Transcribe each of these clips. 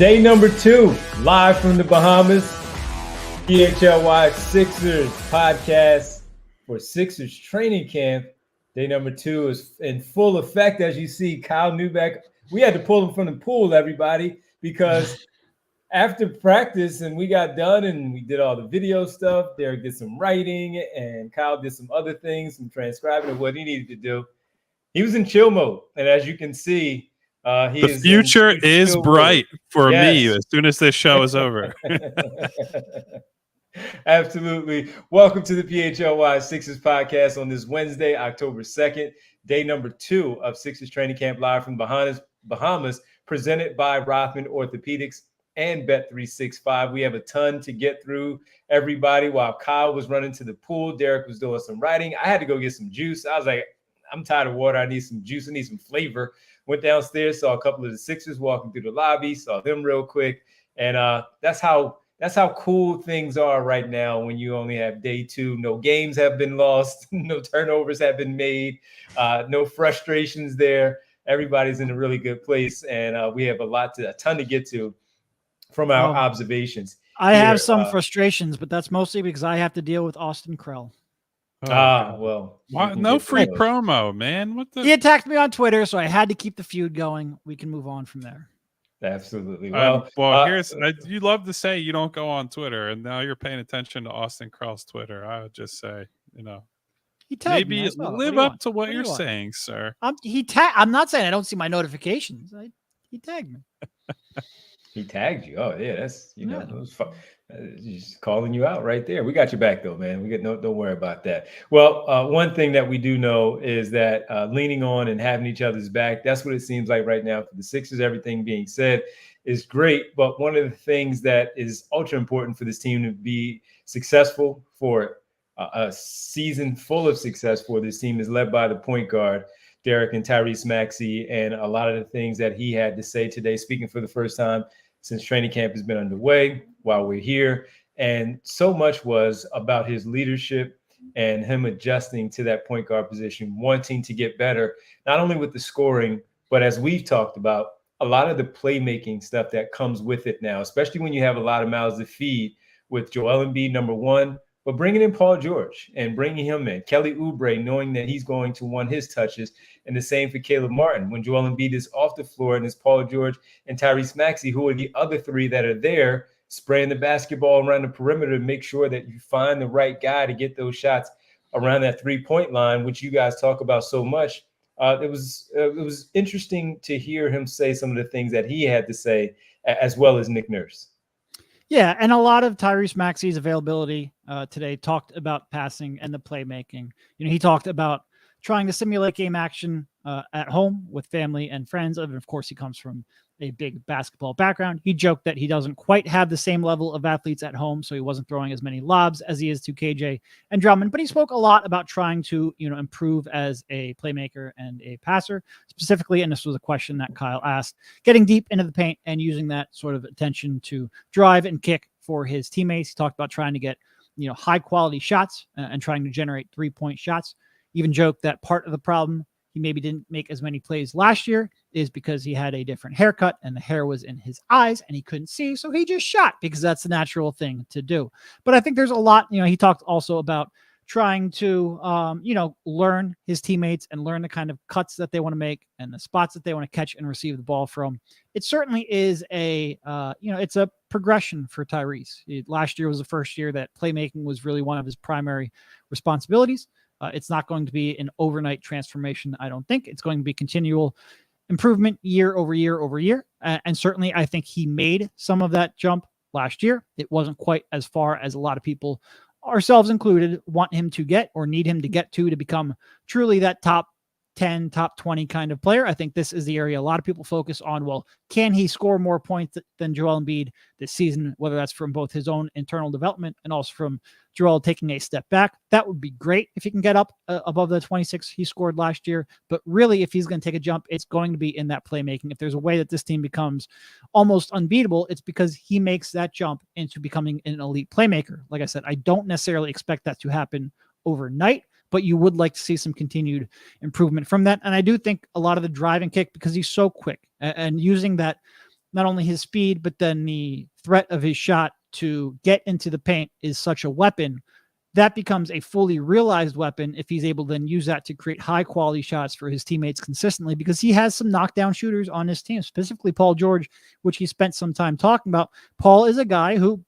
Day number 2, live from the Bahamas. PHLY Sixers podcast for Sixers training camp. Day number 2 is in full effect. As you see, Kyle Neubeck, we had to pull him from the pool, everybody, because after practice and we got done and we did all the video stuff, Derek did some writing and Kyle did some other things, some transcribing of what he needed to do. He was in chill mode. And as you can see, the future is bright for me as soon as this show is over. Absolutely. Welcome to the PHLY Sixers podcast on this Wednesday, October 2nd, day number 2 of Sixers training camp live from Bahamas, presented by Rothman Orthopedics and Bet365. We have a ton to get through, everybody. While Kyle was running to the pool, Derek was doing some writing. I had to go get some juice. I was like, I'm tired of water. I need some juice. I need some flavor. Went downstairs, saw a couple of the Sixers walking through the lobby, saw them real quick. And that's how cool things are right now when you only have day 2. No games have been lost. No turnovers have been made. No frustrations there. Everybody's in a really good place. And we have a ton to get to from our observations. I have some frustrations, but that's mostly because I have to deal with Austin Krell. Well, no free promo, man. What the? He attacked me on Twitter, so I had to keep the feud going. We can move on from there. Absolutely. You love to say you don't go on Twitter, and now you're paying attention to Austin Krell's Twitter. I would just say, he tagged maybe me. live up to what you're saying, sir. I'm not saying I don't see my notifications. He tagged me. He tagged you. Oh yeah, that's it was fun. Just calling you out right there. We got your back though, man. We don't worry about that. Well, one thing that we do know is that leaning on and having each other's back, that's what it seems like right now for the Sixers. Everything being said is great, but one of the things that is ultra important for this team to be successful, for a season full of success for this team, is led by the point guard, Derek and Tyrese Maxey, and a lot of the things that he had to say today, speaking for the first time since training camp has been underway while we're here. And so much was about his leadership and him adjusting to that point guard position, wanting to get better, not only with the scoring, but as we've talked about, a lot of the playmaking stuff that comes with it now, especially when you have a lot of mouths to feed with Joel Embiid, number 1, but bringing in Paul George and bringing him in, Kelly Oubre, knowing that he's going to want his touches, and the same for Caleb Martin. When Joel Embiid is off the floor, and it's Paul George and Tyrese Maxey, who are the other 3 that are there, spraying the basketball around the perimeter to make sure that you find the right guy to get those shots around that 3-point line, which you guys talk about so much. It was interesting to hear him say some of the things that he had to say, as well as Nick Nurse. Yeah, and a lot of Tyrese Maxey's availability today talked about passing and the playmaking. He talked about trying to simulate game action at home with family and friends. And of course, he comes from a big basketball background. He joked that he doesn't quite have the same level of athletes at home, so he wasn't throwing as many lobs as he is to KJ and Drummond. But he spoke a lot about trying to, improve as a playmaker and a passer specifically. And this was a question that Kyle asked, getting deep into the paint and using that sort of attention to drive and kick for his teammates. He talked about trying to get, high quality shots and trying to generate 3-point shots. Even joked that part of the problem he maybe didn't make as many plays last year is because he had a different haircut and the hair was in his eyes and he couldn't see. So he just shot because that's the natural thing to do. But I think there's a lot, he talked also about trying to, learn his teammates and learn the kind of cuts that they want to make and the spots that they want to catch and receive the ball from. It certainly is it's a progression for Tyrese. Last year was the first year that playmaking was really one of his primary responsibilities. It's not going to be an overnight transformation, I don't think. It's going to be continual improvement year over year over year. And certainly I think he made some of that jump last year. It wasn't quite as far as a lot of people, ourselves included, want him to get or need him to get to become truly that top 10, top 20 kind of player. I think this is the area a lot of people focus on. Well, can he score more points than Joel Embiid this season, whether that's from both his own internal development and also from Joel taking a step back? That would be great if he can get up above the 26 he scored last year. But really, if he's going to take a jump, it's going to be in that playmaking. If there's a way that this team becomes almost unbeatable, it's because he makes that jump into becoming an elite playmaker. Like I said, I don't necessarily expect that to happen overnight, but you would like to see some continued improvement from that. And I do think a lot of the drive and kick, because he's so quick and using that not only his speed, but then the threat of his shot to get into the paint is such a weapon. That becomes a fully realized weapon if he's able to then use that to create high quality shots for his teammates consistently, because he has some knockdown shooters on his team, specifically Paul George, which he spent some time talking about. Paul is a guy who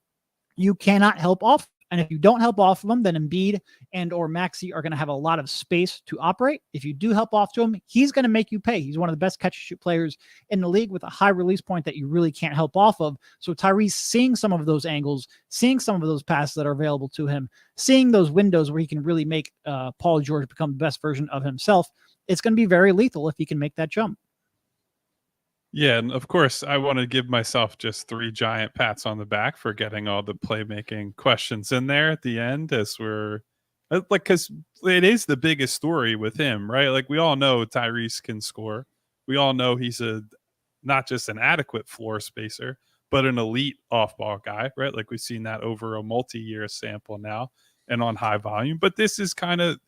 you cannot help off. And if you don't help off of him, then Embiid and or Maxey are going to have a lot of space to operate. If you do help off to him, he's going to make you pay. He's one of the best catch-and-shoot players in the league with a high release point that you really can't help off of. So Tyrese seeing some of those angles, seeing some of those passes that are available to him, seeing those windows where he can really make Paul George become the best version of himself, it's going to be very lethal if he can make that jump. Yeah, and of course, I want to give myself just 3 giant pats on the back for getting all the playmaking questions in there at the end, as we're like, because it is the biggest story with him, right? Like, we all know Tyrese can score. We all know he's not just an adequate floor spacer, but an elite off-ball guy, right? Like, we've seen that over a multi-year sample now and on high volume. But this is kind of,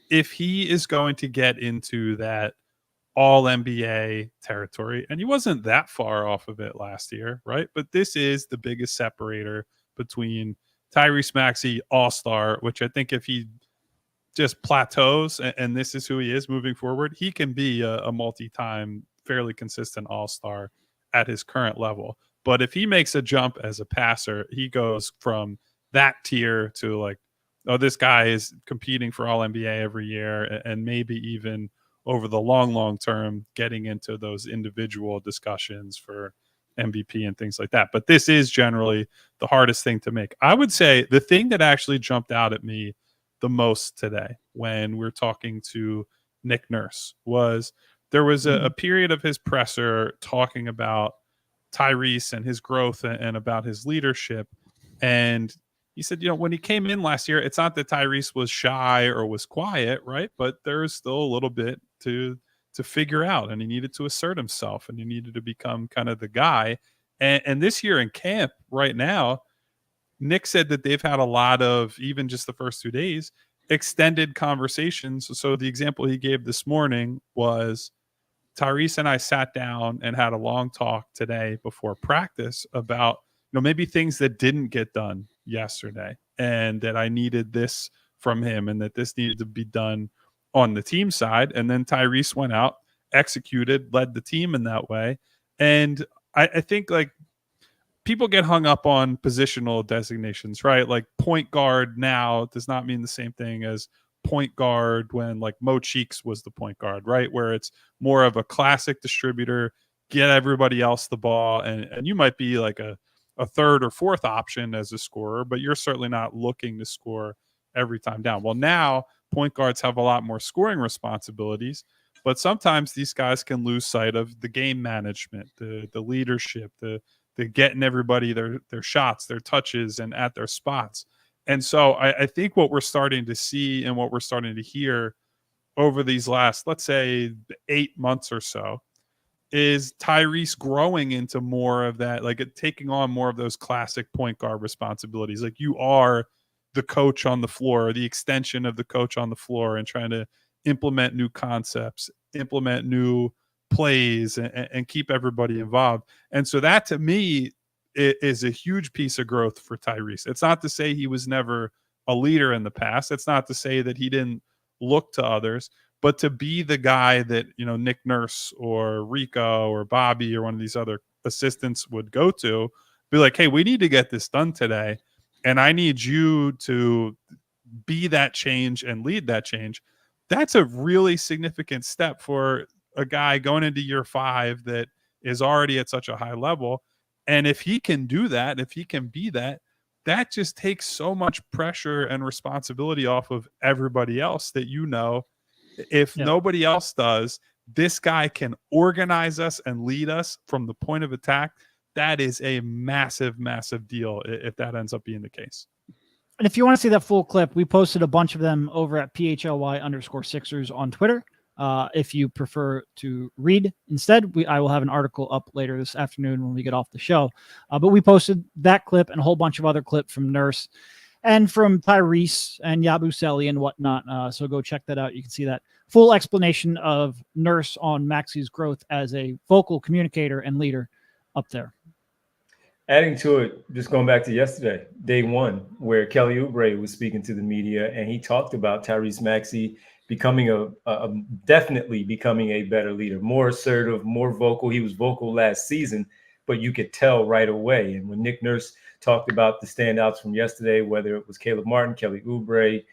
if he is going to get into that all NBA territory, and he wasn't that far off of it last year, right? But this is the biggest separator between Tyrese Maxey, all-star, which I think if he just plateaus and this is who he is moving forward, he can be a multi-time, fairly consistent all-star at his current level. But if he makes a jump as a passer, he goes from that tier to like, oh, this guy is competing for all NBA every year, and maybe even over the long term, getting into those individual discussions for MVP and things like that. But this is generally the hardest thing to make. I would say the thing that actually jumped out at me the most today when we're talking to Nick Nurse was there was a period of his presser talking about Tyrese and his growth and about his leadership. And he said, when he came in last year, it's not that Tyrese was shy or was quiet, right? But there's still a little bit to figure out, and he needed to assert himself, and he needed to become kind of the guy. And this year in camp right now, Nick said that they've had a lot of, even just the first 2 days, extended conversations. So the example he gave this morning was Tyrese and I sat down and had a long talk today before practice about, maybe things that didn't get done yesterday, and that I needed this from him, and that this needed to be done on the team side. And then Tyrese went out, executed, led the team in that way. And I think like people get hung up on positional designations, right? Like point guard now does not mean the same thing as point guard when like Mo Cheeks was the point guard, right? Where it's more of a classic distributor, get everybody else the ball. And you might be like a third or fourth option as a scorer, but you're certainly not looking to score every time down. Well, now point guards have a lot more scoring responsibilities, but sometimes these guys can lose sight of the game management, the leadership, the getting everybody their shots, their touches, and at their spots. And so I think what we're starting to see and what we're starting to hear over these last, let's say, 8 months or so, is Tyrese growing into more of that, like taking on more of those classic point guard responsibilities. Like you are the coach on the floor, or the extension of the coach on the floor, and trying to implement new concepts, implement new plays, and keep everybody involved. And so that to me is a huge piece of growth for Tyrese. It's not to say he was never a leader in the past. It's not to say that he didn't look to others, but to be the guy that, Nick Nurse or Rico or Bobby or one of these other assistants would go to, be like, hey, we need to get this done today, and I need you to be that change and lead that change. That's a really significant step for a guy going into year 5 that is already at such a high level. And if he can do that, if he can be that, that just takes so much pressure and responsibility off of everybody else that, if nobody else does, this guy can organize us and lead us from the point of attack. That is a massive, massive deal if that ends up being the case. And if you want to see that full clip, we posted a bunch of them over at PHLY_Sixers on Twitter. If you prefer to read instead, I will have an article up later this afternoon when we get off the show. But we posted that clip and a whole bunch of other clips from Nurse and from Tyrese and Yabusele and whatnot. So go check that out. You can see that full explanation of Nurse on Maxey's growth as a vocal communicator and leader. up there. Adding to it, just going back to yesterday, day one, where Kelly Oubre was speaking to the media, and he talked about Tyrese Maxey becoming definitely becoming a better leader, more assertive, more vocal. He was vocal last season, but you could tell right away. And when Nick Nurse talked about the standouts from yesterday, whether it was Caleb Martin, Kelly Oubre,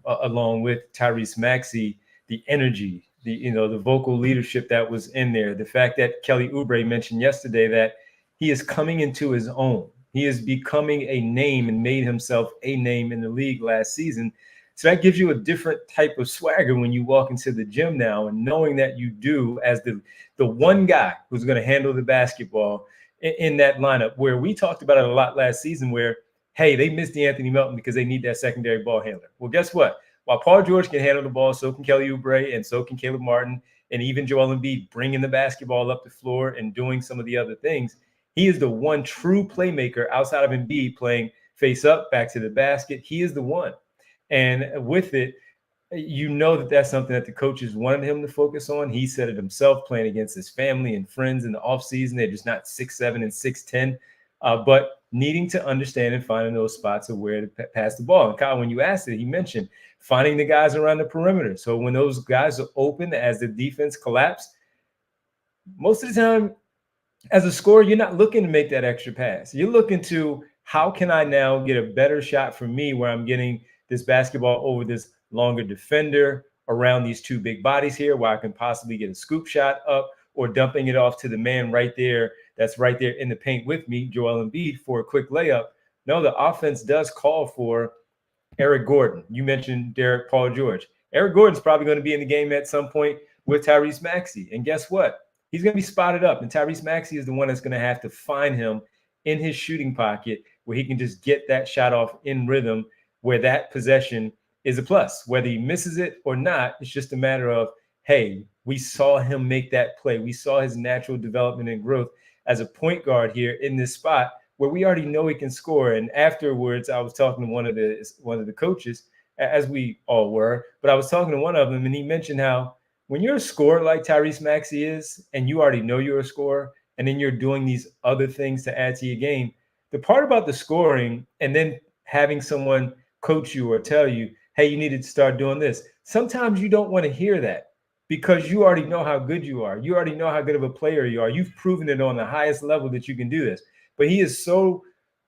along with Tyrese Maxey, the energy, the vocal leadership that was in there, the fact that Kelly Oubre mentioned yesterday that he is coming into his own. He is becoming a name and made himself a name in the league last season. So that gives you a different type of swagger when you walk into the gym now, and knowing that you do as the one guy who's going to handle the basketball in that lineup, where we talked about it a lot last season where, hey, they missed Anthony Melton because they need that secondary ball handler. Well, guess what? While Paul George can handle the ball, so can Kelly Oubre and so can Caleb Martin, and even Joel Embiid bringing the basketball up the floor and doing some of the other things. He is the one true playmaker outside of Embiid playing face up, back to the basket. He is the one. And with it, you know that that's something that the coaches wanted him to focus on. He said it himself, playing against his family and friends in the offseason. They're just not 6'7" and 6'10", but needing to understand and finding those spots of where to pass the ball. And Kyle, when you asked it, he mentioned finding the guys around the perimeter. So when those guys are open as the defense collapse, most of the time, as a scorer, you're not looking to make that extra pass. You're looking to, how can I now get a better shot for me where I'm getting this basketball over this longer defender around these two big bodies here, where I can possibly get a scoop shot up, or dumping it off to the man right there that's right there in the paint with me, Joel Embiid, for a quick layup. No, the offense does call for Eric Gordon. You mentioned Derek Paul George. Eric Gordon's probably going to be in the game at some point with Tyrese Maxey. And guess what? He's going to be spotted up, and Tyrese Maxey is the one that's going to have to find him in his shooting pocket where he can just get that shot off in rhythm, where that possession is a plus. Whether he misses it or not, it's just a matter of, hey, we saw him make that play. We saw his natural development and growth as a point guard here in this spot where we already know he can score. And afterwards, I was talking to one of the coaches, as we all were, but I was talking to one of them, and he mentioned how when you're a scorer like Tyrese Maxey is, and you already know you're a scorer, and then you're doing these other things to add to your game, the part about the scoring and then having someone coach you or tell you, hey, you need to start doing this. Sometimes you don't want to hear that because you already know how good you are. You already know how good of a player you are. You've proven it on the highest level that you can do this. But he is so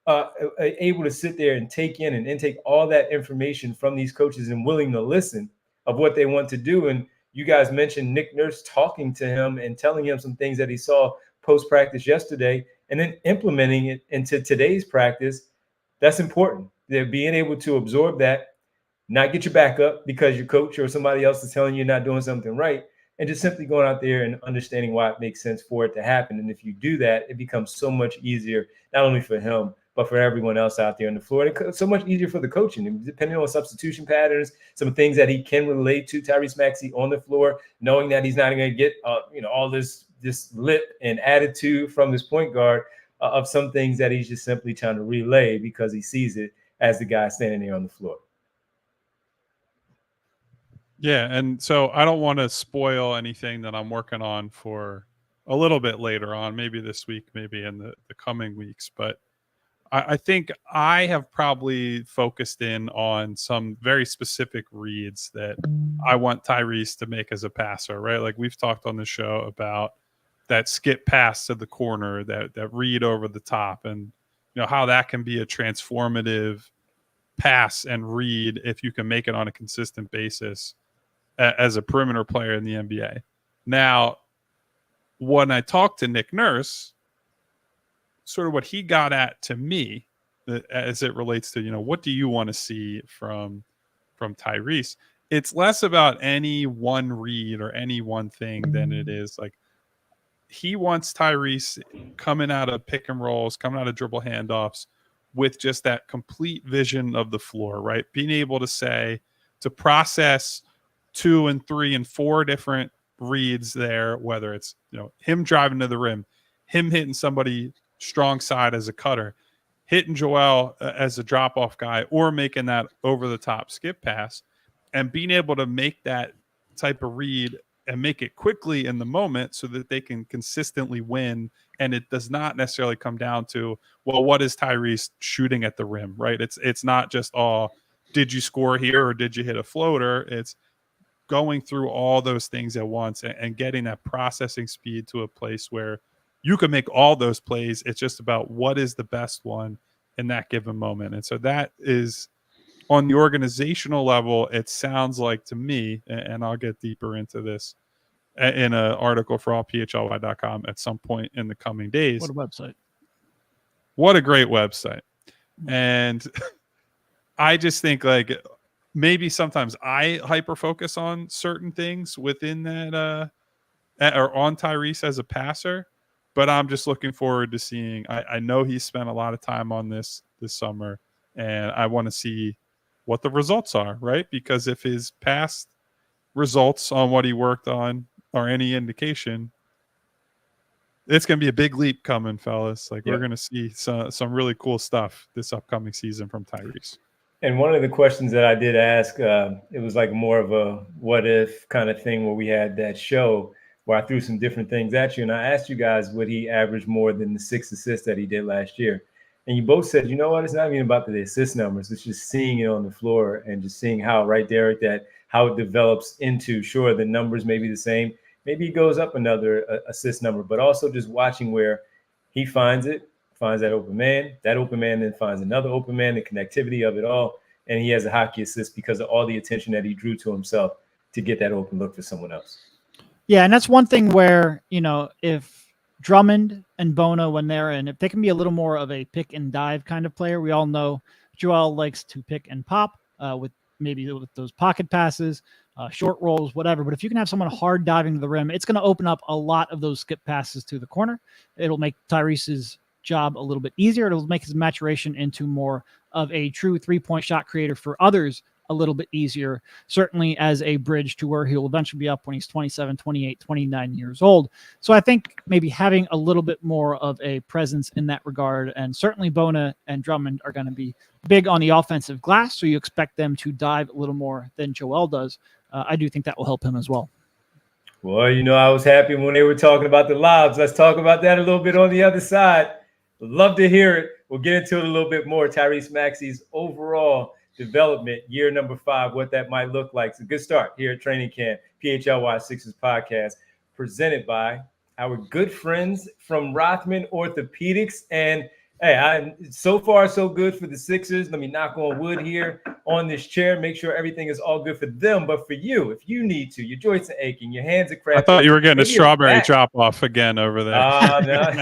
able to sit there and take in and intake all that information from these coaches and willing to listen of what they want to do. And you guys mentioned Nick Nurse talking to him and telling him some things that he saw post-practice yesterday, and then implementing it into today's practice. That's important. They're being able to absorb that, not get your back up because your coach or somebody else is telling you you're not doing something right, and just simply going out there and understanding why it makes sense for it to happen. And if you do that, it becomes so much easier, not only for him, but for everyone else out there on the floor. And it's so much easier for the coaching, and depending on substitution patterns, some things that he can relate to Tyrese Maxey on the floor, knowing that he's not going to get all this lip and attitude from this point guard of some things that he's just simply trying to relay because he sees it as the guy standing there on the floor. Yeah, and so I don't want to spoil anything that I'm working on for a little bit later on, maybe this week, maybe in the coming weeks, but I think I have probably focused in on some very specific reads that I want Tyrese to make as a passer, right? Like we've talked on the show about that skip pass to the corner, that read over the top, and how that can be a transformative pass and read if you can make it on a consistent basis as a perimeter player in the NBA. Now, when I talked to Nick Nurse, sort of what he got at to me as it relates to, what do you want to see from Tyrese? It's less about any one read or any one thing than it is like he wants Tyrese coming out of pick and rolls, coming out of dribble handoffs with just that complete vision of the floor, right? Being able to process 2 and 3 and 4 different reads there, whether it's, him driving to the rim, him hitting somebody strong side as a cutter, hitting Joel as a drop-off guy, or making that over-the-top skip pass, and being able to make that type of read and make it quickly in the moment so that they can consistently win. And it does not necessarily come down to, well, what is Tyrese shooting at the rim, right? It's not just, did you score here or did you hit a floater? It's going through all those things at once and getting that processing speed to a place where you can make all those plays. It's just about what is the best one in that given moment. And so that is on the organizational level, it sounds like to me, and I'll get deeper into this in an article for allphly.com at some point in the coming days. What a website. What a great website. And I just think like maybe sometimes I hyper focus on certain things within that or on Tyrese as a passer, but I'm just looking forward to seeing. I know he spent a lot of time on this summer, and I want to see what the results are, right? Because if his past results on what he worked on are any indication, it's going to be a big leap coming, fellas. Like we're going to see some really cool stuff this upcoming season from Tyrese. And one of the questions that I did ask, it was like more of a what if kind of thing where we had that show where I threw some different things at you. And I asked you guys, would he average more than the 6 assists that he did last year? And you both said, you know what? It's not even about the assist numbers. It's just seeing it on the floor and just seeing how right there how it develops into, sure, the numbers may be the same. Maybe he goes up another assist number, but also just watching where he finds that open man then finds another open man, the connectivity of it all. And he has a hockey assist because of all the attention that he drew to himself to get that open look for someone else. Yeah, and that's one thing where, if Drummond and Bona, when they're in, if they can be a little more of a pick and dive kind of player, we all know Joel likes to pick and pop with those pocket passes, short rolls, whatever. But if you can have someone hard diving to the rim, it's going to open up a lot of those skip passes to the corner. It'll make Tyrese's job a little bit easier. It'll make his maturation into more of a true 3-point shot creator for others a little bit easier, certainly as a bridge to where he'll eventually be up when he's 27, 28, 29 years old. So I think maybe having a little bit more of a presence in that regard, and certainly Bona and Drummond are going to be big on the offensive glass, so you expect them to dive a little more than Joel does. I do think that will help him as well. Well, I was happy when they were talking about the lobs. Let's talk about that a little bit on the other side. Love to hear it. We'll get into it a little bit more. Tyrese Maxey's overall development, year number 5, what that might look like. It's a good start here at training camp. PHLY Sixers podcast presented by our good friends from Rothman Orthopedics. And hey, so far so good for the Sixers. Let me knock on wood here on this chair. Make sure everything is all good for them. But for you, if you need to, your joints are aching, your hands are cramping. I thought you were getting a strawberry drop off again over there. No.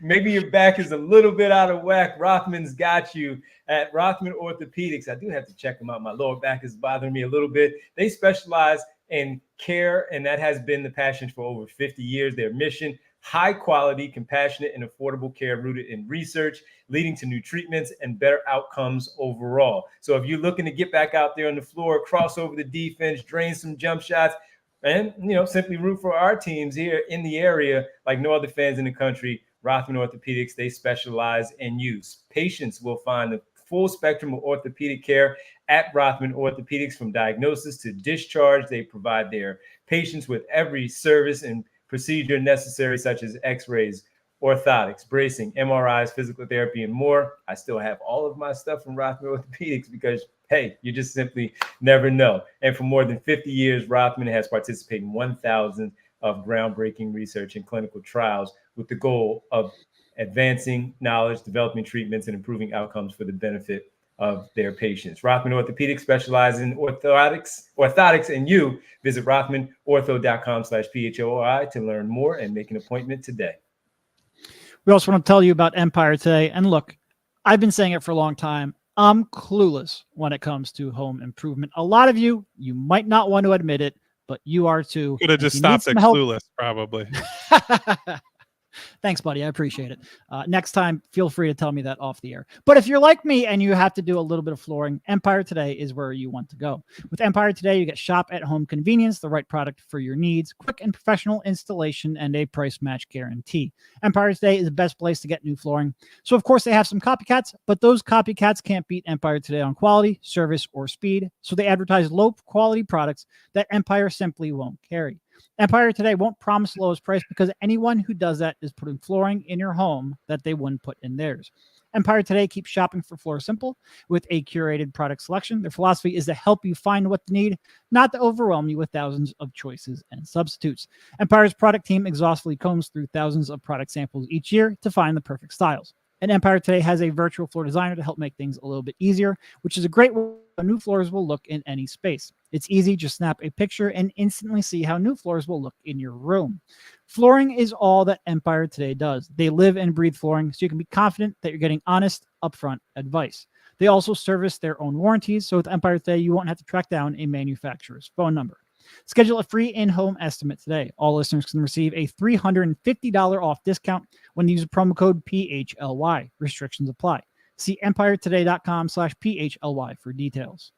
Maybe your back is a little bit out of whack. Rothman's got you at Rothman Orthopedics. I do have to check them out. My lower back is bothering me a little bit. They specialize in care, and that has been the passion for over 50 years. Their mission: high quality, compassionate, and affordable care rooted in research, leading to new treatments and better outcomes overall. So if you're looking to get back out there on the floor, cross over the defense, drain some jump shots, and simply root for our teams here in the area like no other fans in the country, Rothman Orthopedics, they specialize in use. Patients will find the full spectrum of orthopedic care at Rothman Orthopedics. From diagnosis to discharge, they provide their patients with every service and procedure necessary, such as x-rays, orthotics, bracing, MRIs, physical therapy, and more. I still have all of my stuff from Rothman Orthopedics because, hey, you just simply never know. And for more than 50 years, Rothman has participated in 1,000 of groundbreaking research and clinical trials with the goal of advancing knowledge, developing treatments, and improving outcomes for the benefit of their patients. Rothman Orthopedics specializes in orthotics, and you visit rothmanortho.com/PHLY to learn more and make an appointment today. We also want to tell you about Empire today. And look, I've been saying it for a long time. I'm clueless when it comes to home improvement. A lot of you might not want to admit it, but you are too. Could have just stopped at clueless, probably. Thanks, buddy. I appreciate it. Next time, feel free to tell me that off the air. But if you're like me and you have to do a little bit of flooring, Empire Today is where you want to go. With Empire Today, you get shop-at-home convenience, the right product for your needs, quick and professional installation, and a price match guarantee. Empire Today is the best place to get new flooring. So, of course, they have some copycats, but those copycats can't beat Empire Today on quality, service, or speed. So they advertise low-quality products that Empire simply won't carry. Empire Today won't promise the lowest price because anyone who does that is putting flooring in your home that they wouldn't put in theirs. Empire Today keeps shopping for floor simple with a curated product selection. Their philosophy is to help you find what you need, not to overwhelm you with thousands of choices and substitutes. Empire's product team exhaustively combs through thousands of product samples each year to find the perfect styles. And Empire Today has a virtual floor designer to help make things a little bit easier, which is a great way new floors will look in any space. It's easy, just snap a picture and instantly see how new floors will look in your room. Flooring is all that Empire Today does. They live and breathe flooring, so you can be confident that you're getting honest, upfront advice. They also service their own warranties, so with Empire Today, you won't have to track down a manufacturer's phone number. Schedule a free in-home estimate today. All listeners can receive a $350 off discount when you use promo code PHLY. Restrictions apply. See empiretoday.com/PHLY for details.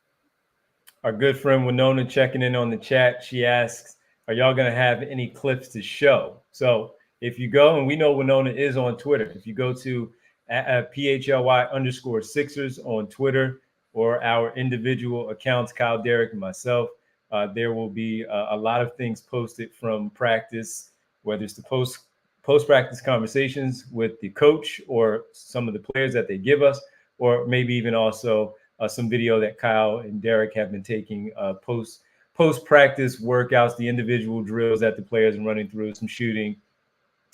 Our good friend Winona checking in on the chat. She asks, are y'all going to have any clips to show? So if you go, and we know Winona is on Twitter, if you go to PHLY_Sixers on Twitter or our individual accounts, Kyle, Derek, and myself, there will be a lot of things posted from practice, whether it's the post-practice conversations with the coach or some of the players that they give us, or maybe even also some video that Kyle and Derek have been taking post-practice workouts, the individual drills that the players are running through, some shooting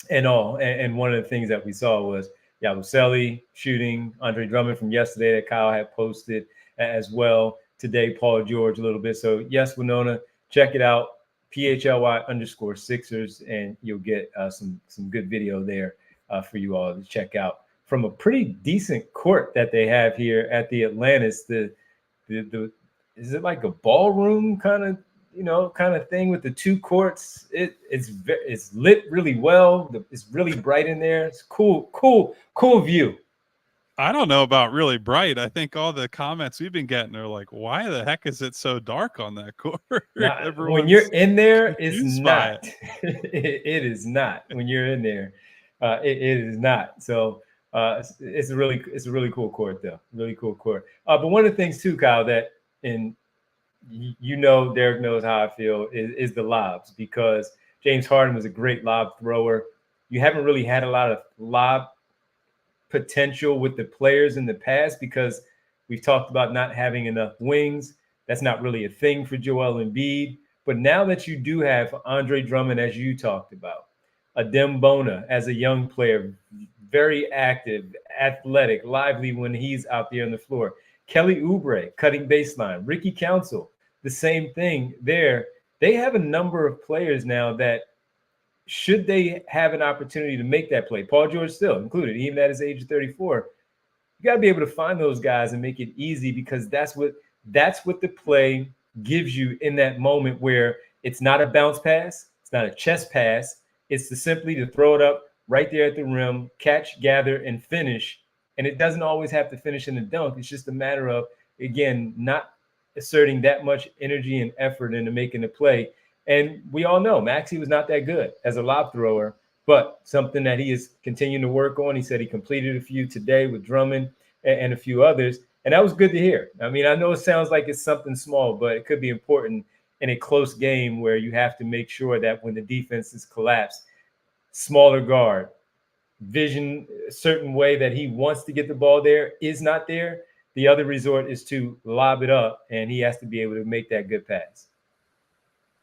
and all. And one of the things that we saw was Yabusele shooting, Andre Drummond from yesterday that Kyle had posted as well. Today, Paul George a little bit. So yes, Winona, check it out, PHLY_Sixers, and you'll get some good video there for you all to check out from a pretty decent court that they have here at the Atlantis. The is it like a ballroom kind of thing with the two courts? It's lit really well. It's really bright in there. It's cool view. I don't know about really bright. I think all the comments we've been getting are like, why the heck is it so dark on that court? When you're in there, it's not. It is not. When you're in there, it is not. So it's a really cool court, though. Really cool court. But one of the things too, Kyle, that Derek knows how I feel is the lobs, because James Harden was a great lob thrower. You haven't really had a lot of lob potential with the players in the past because we've talked about not having enough wings. That's not really a thing for Joel Embiid. But now that you do have Andre Drummond, as you talked about, Adem Bona as a young player, very active, athletic, lively when he's out there on the floor. Kelly Oubre cutting baseline. Ricky Council, the same thing there. They have a number of players now that, should they have an opportunity to make that play, Paul George still included, even at his age of 34, you got to be able to find those guys and make it easy, because that's what the play gives you in that moment, where it's not a bounce pass, it's not a chest pass, it's simply to throw it up right there at the rim, catch, gather, and finish. And it doesn't always have to finish in a dunk. It's just a matter of, again, not asserting that much energy and effort into making the play. And we all know Maxey was not that good as a lob thrower, but something that he is continuing to work on. He said he completed a few today with Drummond and a few others, and that was good to hear. I mean, I know it sounds like it's something small, but it could be important in a close game where you have to make sure that when the defense is collapsed, smaller guard, vision a certain way that he wants to get the ball there is not there. The other resort is to lob it up, and he has to be able to make that good pass.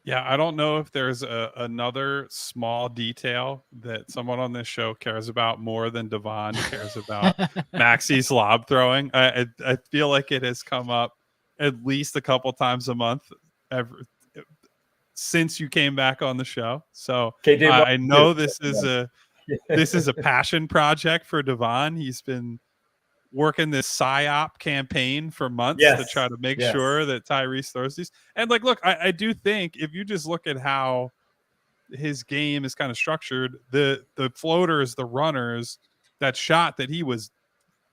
Yeah, I don't know if there's another small detail that someone on this show cares about more than Devon cares about Maxey's lob throwing. I feel like it has come up at least a couple times a month since you came back on the show. So I know this is a passion project for Devon. He's been working this PSYOP campaign for months to try to make sure that Tyrese throws these. And look, I do think if you just look at how his game is kind of structured, the floaters, the runners, that shot that he was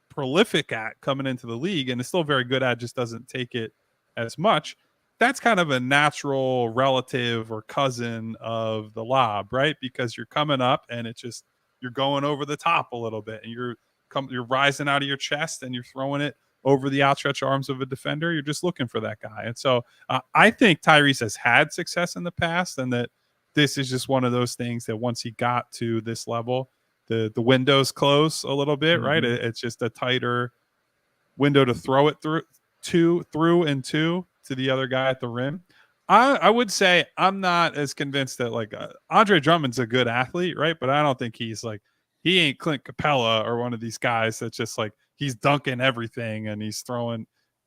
prolific at coming into the league and is still very good at, just doesn't take it as much. That's kind of a natural relative or cousin of the lob, right? Because you're coming up and it's just, you're going over the top a little bit and you're rising out of your chest and you're throwing it over the outstretched arms of a defender. You're just looking for that guy. And so I think Tyrese has had success in the past, and that this is just one of those things that once he got to this level, the windows close a little bit, right? It's just a tighter window to throw it through to the other guy at the rim. I would say I'm not as convinced that like Andre Drummond's a good athlete, right? But I don't think he's like, he ain't Clint Capella or one of these guys that's just like, he's dunking everything and he's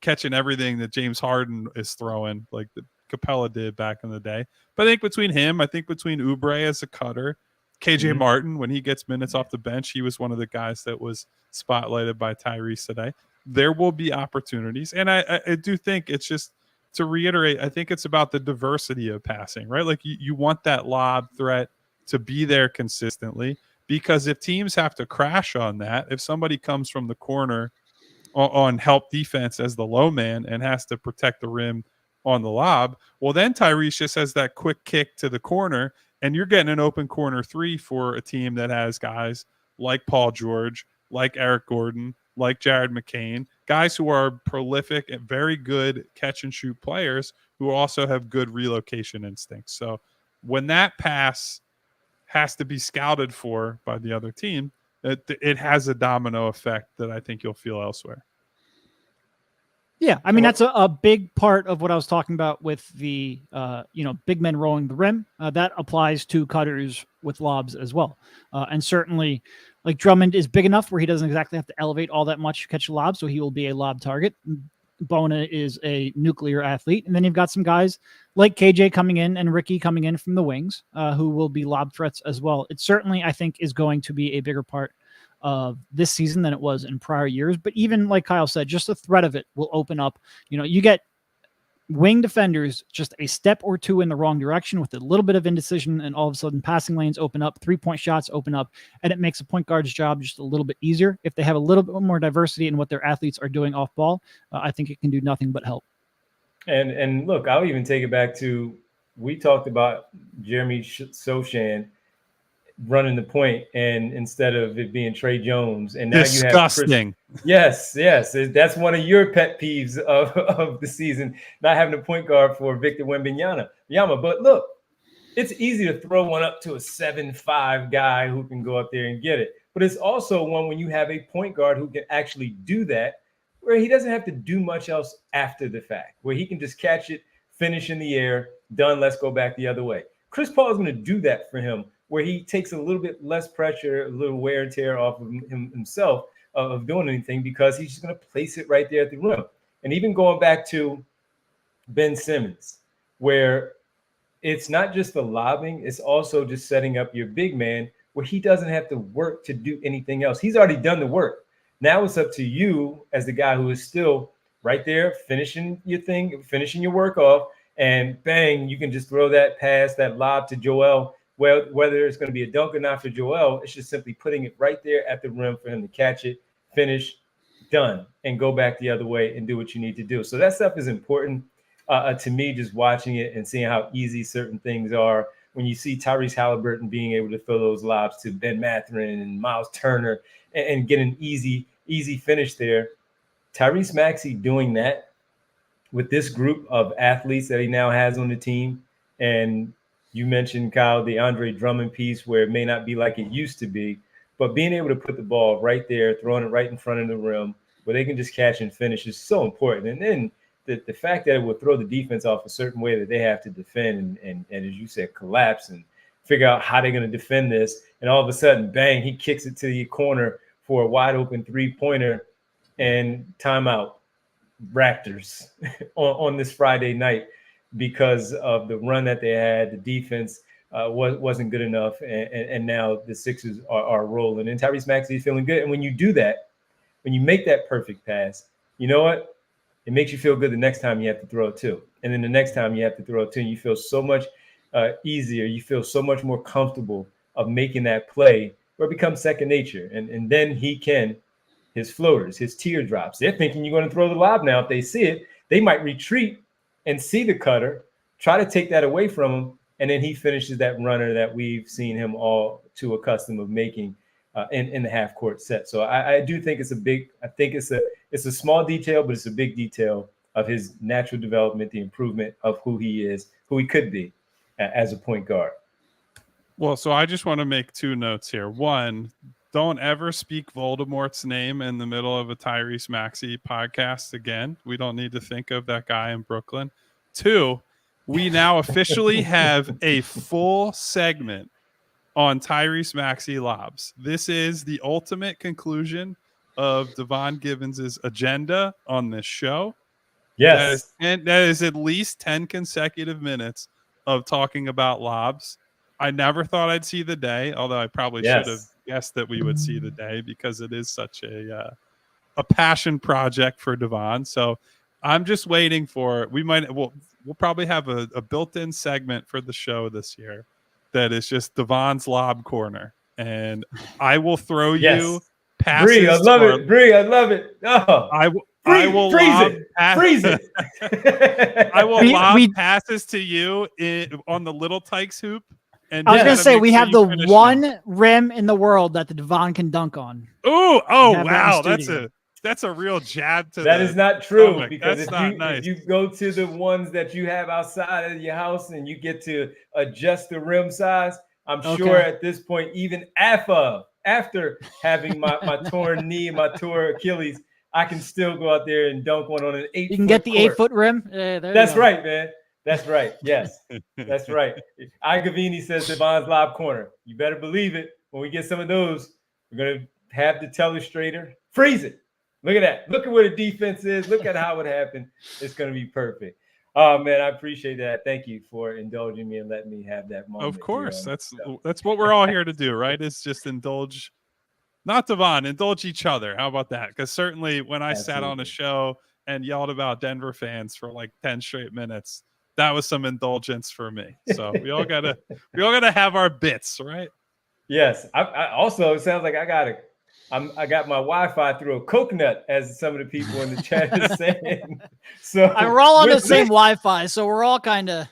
catching everything that James Harden is throwing, like the Capella did back in the day. But I think between Oubre as a cutter, KJ Martin, when he gets minutes off the bench, he was one of the guys that was spotlighted by Tyrese today. There will be opportunities. And I do think it's just, to reiterate, I think it's about the diversity of passing, right? Like you want that lob threat to be there consistently, because if teams have to crash on that, if somebody comes from the corner on help defense as the low man and has to protect the rim on the lob, well, then Tyrese just has that quick kick to the corner and you're getting an open corner three for a team that has guys like Paul George, like Eric Gordon, like Jared McCain, guys who are prolific and very good catch and shoot players who also have good relocation instincts. So when that pass has to be scouted for by the other team, it has a domino effect that I think you'll feel elsewhere. Yeah, I mean, that's a big part of what I was talking about with the, big men rolling the rim. That applies to cutters with lobs as well. And certainly, like Drummond is big enough where he doesn't exactly have to elevate all that much to catch a lob, so he will be a lob target. Bona is a nuclear athlete. And then you've got some guys like KJ coming in and Ricky coming in from the wings who will be lob threats as well. It certainly, I think, is going to be a bigger part of this season than it was in prior years. But even like Kyle said, just the threat of it will open up. You get wing defenders just a step or two in the wrong direction with a little bit of indecision, and all of a sudden passing lanes open up, 3-point shots open up, and it makes a point guard's job just a little bit easier. If they have a little bit more diversity in what their athletes are doing off ball, I think it can do nothing but help. And look, I'll even take it back to, we talked about Jeremy Sochan running the point, and instead of it being Trey Jones, and now disgusting. You have yes, that's one of your pet peeves of the season, not having a point guard for Victor Wembanyama. But look, it's easy to throw one up to a 7'5" guy who can go up there and get it. But it's also one when you have a point guard who can actually do that, where he doesn't have to do much else after the fact, where he can just catch it, finish in the air, done, let's go back the other way. Chris Paul is going to do that for him, where he takes a little bit less pressure, a little wear and tear off of himself of doing anything, because he's just going to place it right there at the rim. And even going back to Ben Simmons, where it's not just the lobbing, it's also just setting up your big man where he doesn't have to work to do anything else. He's already done the work. Now it's up to you as the guy who is still right there, finishing your thing, finishing your work off, and bang, you can just throw that pass, that lob to Joel. Well, whether it's going to be a dunk or not for Joel, it's just simply putting it right there at the rim for him to catch it, finish, done, and go back the other way and do what you need to do. So that stuff is important to me, just watching it and seeing how easy certain things are. When you see Tyrese Halliburton being able to throw those lobs to Ben Mathurin and Miles Turner and get an easy finish there. Tyrese Maxey doing that with this group of athletes that he now has on the team. And you mentioned, Kyle, the Andre Drummond piece, where it may not be like it used to be, but being able to put the ball right there, throwing it right in front of the rim, where they can just catch and finish is so important. And then the fact that it will throw the defense off a certain way that they have to defend and as you said, collapse and figure out how they're going to defend this. And all of a sudden, bang, he kicks it to the corner for a wide open 3-pointer, and timeout, Raptors on this Friday night, because of the run that they had. The defense wasn't good enough, and now the Sixers are rolling. And Tyrese Maxey is feeling good. And when you do that, when you make that perfect pass, you know what? It makes you feel good the next time you have to throw it too. And then the next time you have to throw it too, and you feel so much easier. You feel so much more comfortable of making that play where it becomes second nature. And then his floaters, his teardrops, they're thinking you're going to throw the lob now. If they see it, they might retreat and see the cutter, try to take that away from him, and then he finishes that runner that we've seen him all too accustomed of making in the half court set. So I do think it's a small detail, but it's a big detail of his natural development, the improvement of who he is, who he could be as a point guard. Well, so I just want to make two notes here. One, don't ever speak Voldemort's name in the middle of a Tyrese Maxey podcast again. We don't need to think of that guy in Brooklyn. Two, we now officially have a full segment on Tyrese Maxey lobs. This is the ultimate conclusion of Devon Givens' agenda on this show. Yes. That is at least 10 consecutive minutes of talking about lobs. I never thought I'd see the day, although I probably should have guessed that we would see the day because it is such a passion project for Devon. So I'm just waiting for we'll probably have a built-in segment for the show this year that is just Devon's lob corner, and I will throw you passes. Bree, I love it. Bree, I love it. Oh, I will freeze it. I will lob passes to you on the Little Tykes hoop. And I was going to say, we have the one rim in the world that the Devon can dunk on. Oh, wow. That's a real jab to that. Is not true stomach. Because if you go to the ones that you have outside of your house and you get to adjust the rim size, I'm sure at this point, even after having my torn knee and my torn Achilles, I can still go out there and dunk one on an 8-foot. You can get the court. 8-foot rim. That's right, man. That's right. Yes, that's right. Igavini says Devon's lob corner. You better believe it. When we get some of those, we're going to have the telestrator freeze it. Look at that. Look at where the defense is. Look at how it happened. It's going to be perfect. Oh, man, I appreciate that. Thank you for indulging me and letting me have that moment. Of course. That's what we're all here to do, right? It's just indulge, not Devon, indulge each other. How about that? Because certainly when I sat on a show and yelled about Denver fans for like 10 straight minutes, that was some indulgence for me. So we all gotta have our bits, right? Yes. I also, it sounds like I got my Wi-Fi through a coconut, as some of the people in the chat is saying. So we're all on the same Wi-Fi, so we're all kind of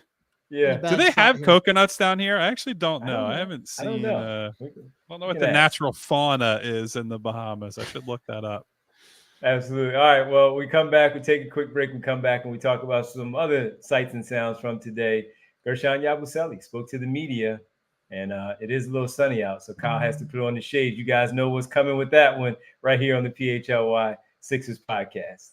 Do they have coconuts down here? I actually don't know. I haven't seen. I don't know what the natural fauna is in the Bahamas. I should look that up. Absolutely. All right. Well, we come back. We take a quick break and come back and we talk about some other sights and sounds from today. Gershon Yabusele spoke to the media, and it is a little sunny out, so Kyle has to put on the shade. You guys know what's coming with that one right here on the PHLY Sixers podcast.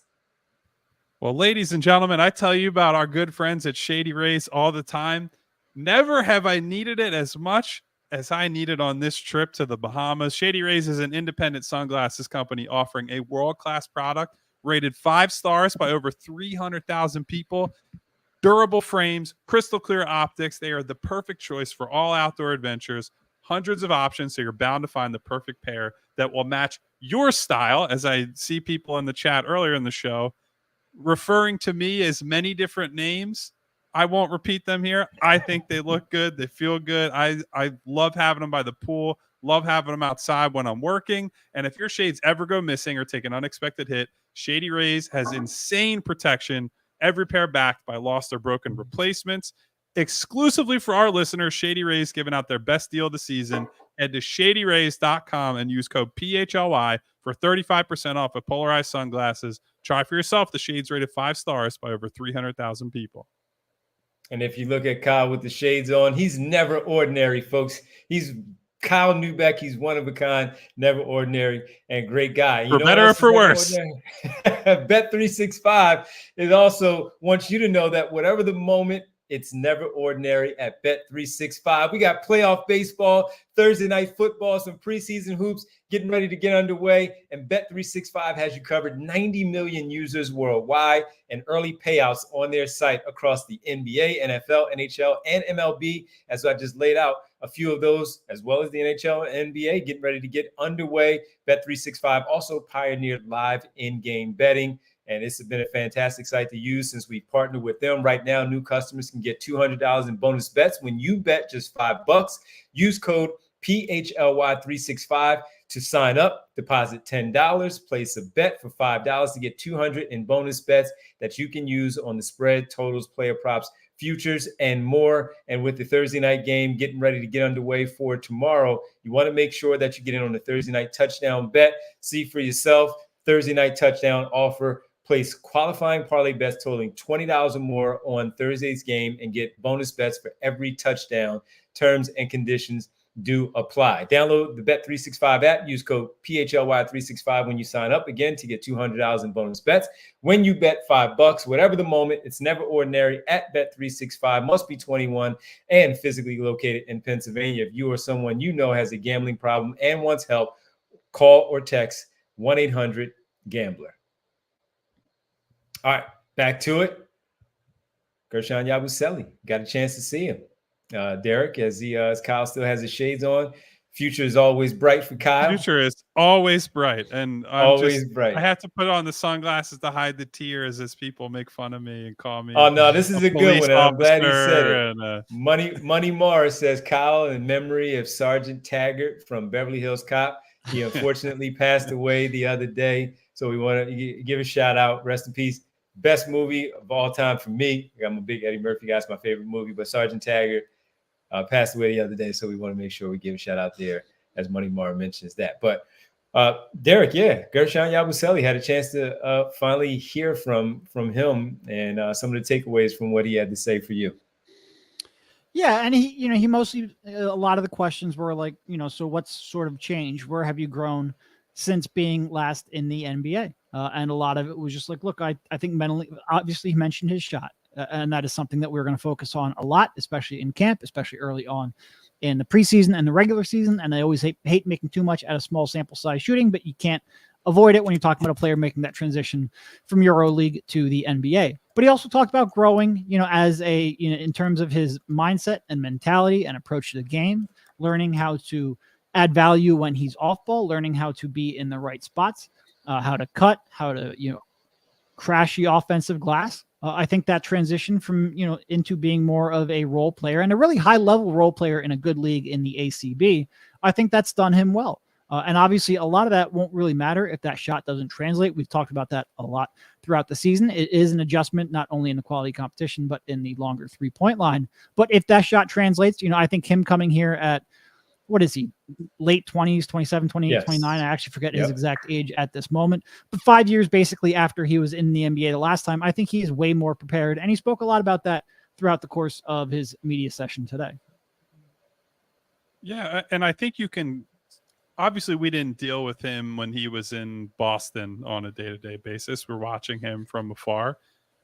Well, ladies and gentlemen, I tell you about our good friends at Shady Rays all the time. Never have I needed it as much as I needed on this trip to the Bahamas. Shady Rays is an independent sunglasses company offering a world-class product rated 5 stars by over 300,000 people. Durable frames, crystal clear optics. They are the perfect choice for all outdoor adventures. Hundreds of options, so you're bound to find the perfect pair that will match your style. As I see people in the chat earlier in the show referring to me as many different names. I won't repeat them here. I think they look good. They feel good. I love having them by the pool. Love having them outside when I'm working. And if your shades ever go missing or take an unexpected hit, Shady Rays has insane protection. Every pair backed by lost or broken replacements. Exclusively for our listeners, Shady Rays giving out their best deal of the season. Head to shadyrays.com and use code PHLY for 35% off of polarized sunglasses. Try for yourself the shades rated 5 stars by over 300,000 people. And if you look at Kyle with the shades on, he's never ordinary, folks. He's Kyle Neubeck. He's one of a kind, never ordinary, and great guy. For better or for worse. Bet365 is also wants you to know that whatever the moment, it's never ordinary at Bet365. We got playoff baseball, Thursday night football, some preseason hoops getting ready to get underway. And Bet365 has you covered. 90 million users worldwide and early payouts on their site across the NBA, NFL, NHL, and MLB. As I just laid out a few of those, as well as the NHL and NBA getting ready to get underway. Bet365 also pioneered live in-game betting. And it's been a fantastic site to use since we partnered with them. Right now, new customers can get $200 in bonus bets when you bet just $5. Use code PHLY365 to sign up. Deposit $10, place a bet for $5 to get $200 in bonus bets that you can use on the spread, totals, player props, futures, and more. And with the Thursday night game getting ready to get underway for tomorrow, you want to make sure that you get in on the Thursday night touchdown bet. See for yourself. Thursday night touchdown offer. Place qualifying parlay bets totaling $20 or more on Thursday's game and get bonus bets for every touchdown. Terms and conditions do apply. Download the Bet365 app. Use code PHLY365 when you sign up again to get $200 in bonus bets. When you bet $5, whatever the moment, it's never ordinary at Bet365. Must be 21 and physically located in Pennsylvania. If you or someone you know has a gambling problem and wants help, call or text 1-800-GAMBLER. All right, back to it. Gershon Yabusele. Got a chance to see him. Derek, as Kyle still has his shades on. Future is always bright for Kyle. Future is always bright. And bright. I have to put on the sunglasses to hide the tears as people make fun of me and call me. Oh, no, this is a good one. And I'm glad he said it. And, Money Morris says, Kyle, in memory of Sergeant Taggart from Beverly Hills Cop. He unfortunately passed away the other day. So we want to give a shout out. Rest in peace. Best movie of all time for me. I'm a big Eddie Murphy guy. It's my favorite movie. But Sergeant Taggart passed away the other day. So we want to make sure we give a shout out there as Money Mar mentions that. But Derek, Gershon Yabusele had a chance to finally hear from him and some of the takeaways from what he had to say for you. Yeah, and he mostly, a lot of the questions were like, so what's sort of changed? Where have you grown since being last in the NBA? And a lot of it was just like, look, I think mentally, obviously he mentioned his shot. And that is something that we're going to focus on a lot, especially in camp, especially early on in the preseason and the regular season. And I always hate making too much out of small sample size shooting, but you can't avoid it when you're talking about a player making that transition from EuroLeague to the NBA. But he also talked about growing, as in terms of his mindset and mentality and approach to the game, learning how to add value when he's off ball, learning how to be in the right spots, how to cut, how to, crash the offensive glass. I think that transition from, into being more of a role player and a really high level role player in a good league in the ACB, I think that's done him well. And obviously a lot of that won't really matter if that shot doesn't translate. We've talked about that a lot throughout the season. It is an adjustment, not only in the quality competition, but in the longer 3-point line. But if that shot translates, I think him coming here at, what is he, late 20s, 27, 28, yes. 29. I actually forget his exact age at this moment. But 5 years basically after he was in the NBA the last time, I think he's way more prepared. And he spoke a lot about that throughout the course of his media session today. Yeah, and I think you can, obviously we didn't deal with him when he was in Boston on a day-to-day basis. We're watching him from afar.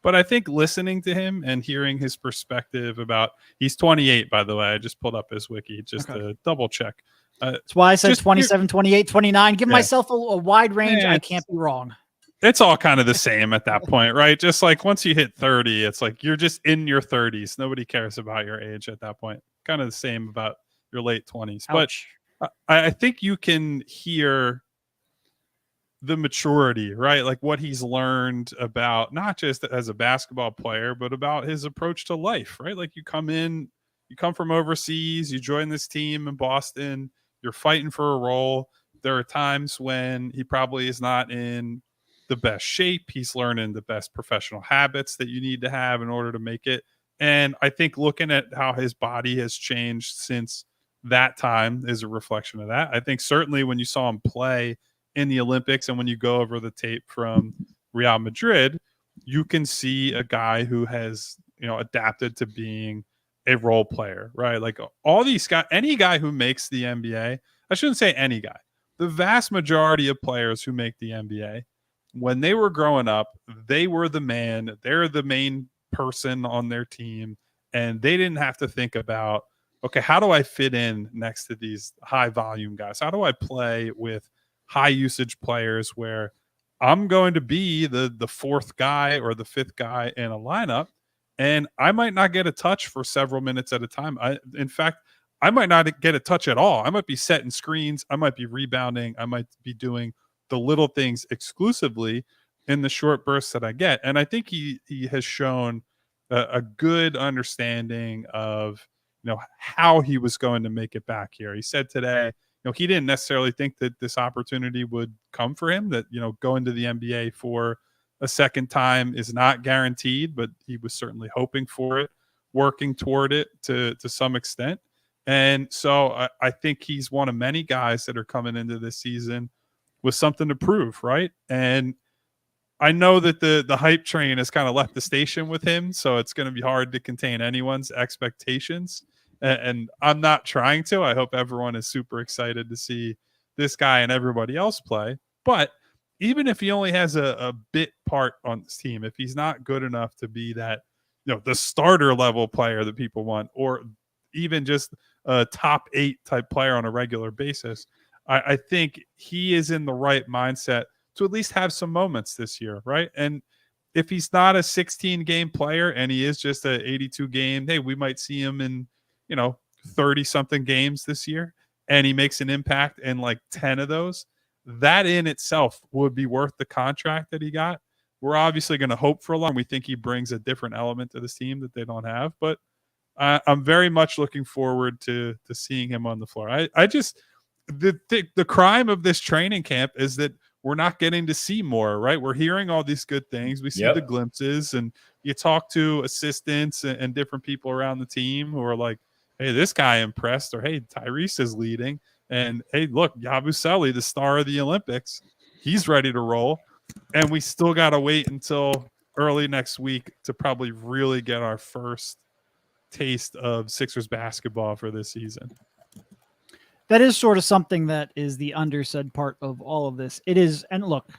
But I think listening to him and hearing his perspective about, he's 28, by the way. I just pulled up his wiki just to double check. That's why I said 27, 28, 29. Give myself a wide range. I can't be wrong. It's all kind of the same at that point, right? Just like once you hit 30, it's like you're just in your 30s. Nobody cares about your age at that point. Kind of the same about your late 20s. Ouch. But I think you can hear the maturity, right? Like what he's learned about not just as a basketball player, but about his approach to life, right? Like you come from overseas, you join this team in Boston, you're fighting for a role. There are times when he probably is not in the best shape. He's learning the best professional habits that you need to have in order to make it. And I think looking at how his body has changed since that time is a reflection of that. I think certainly when you saw him play in the Olympics and when you go over the tape from Real Madrid, you can see a guy who has, adapted to being a role player, right? Like all these guys, any guy who makes the NBA, I shouldn't say any guy, the vast majority of players who make the NBA, when they were growing up, they were the man, they're the main person on their team. And they didn't have to think about, okay, how do I fit in next to these high volume guys? How do I play with high usage players where I'm going to be the fourth guy or the fifth guy in a lineup, and I might not get a touch for several minutes at a time. In fact, I might not get a touch at all. I might be setting screens. I might be rebounding. I might be doing the little things exclusively. in the short bursts that I get. And I think he has shown a good understanding of, how he was going to make it back here. He said today, he didn't necessarily think that this opportunity would come for him, that, going to the NBA for a second time is not guaranteed, but he was certainly hoping for it, working toward it to some extent. And so I think he's one of many guys that are coming into this season with something to prove, right? And I know that the hype train has kind of left the station with him, so it's going to be hard to contain anyone's expectations. And I'm not trying to. I hope everyone is super excited to see this guy and everybody else play. But even if he only has a bit part on this team, if he's not good enough to be that, the starter level player that people want, or even just a top 8 type player on a regular basis, I think he is in the right mindset to at least have some moments this year, right? And if he's not a 16 game player and he is just a 82 game, hey, we might see him in, 30 something games this year, and he makes an impact in like 10 of those. That in itself would be worth the contract that he got. We're obviously going to hope for a long. We think he brings a different element to this team that they don't have, but I'm very much looking forward to seeing him on the floor. I just, the crime of this training camp is that we're not getting to see more, right? We're hearing all these good things. We see the glimpses, and you talk to assistants and different people around the team who are like, hey, this guy impressed, or hey, Tyrese is leading. And hey, look, Yabusele, the star of the Olympics, he's ready to roll. And we still got to wait until early next week to probably really get our first taste of Sixers basketball for this season. That is sort of something that is the undersaid part of all of this. It is, and look,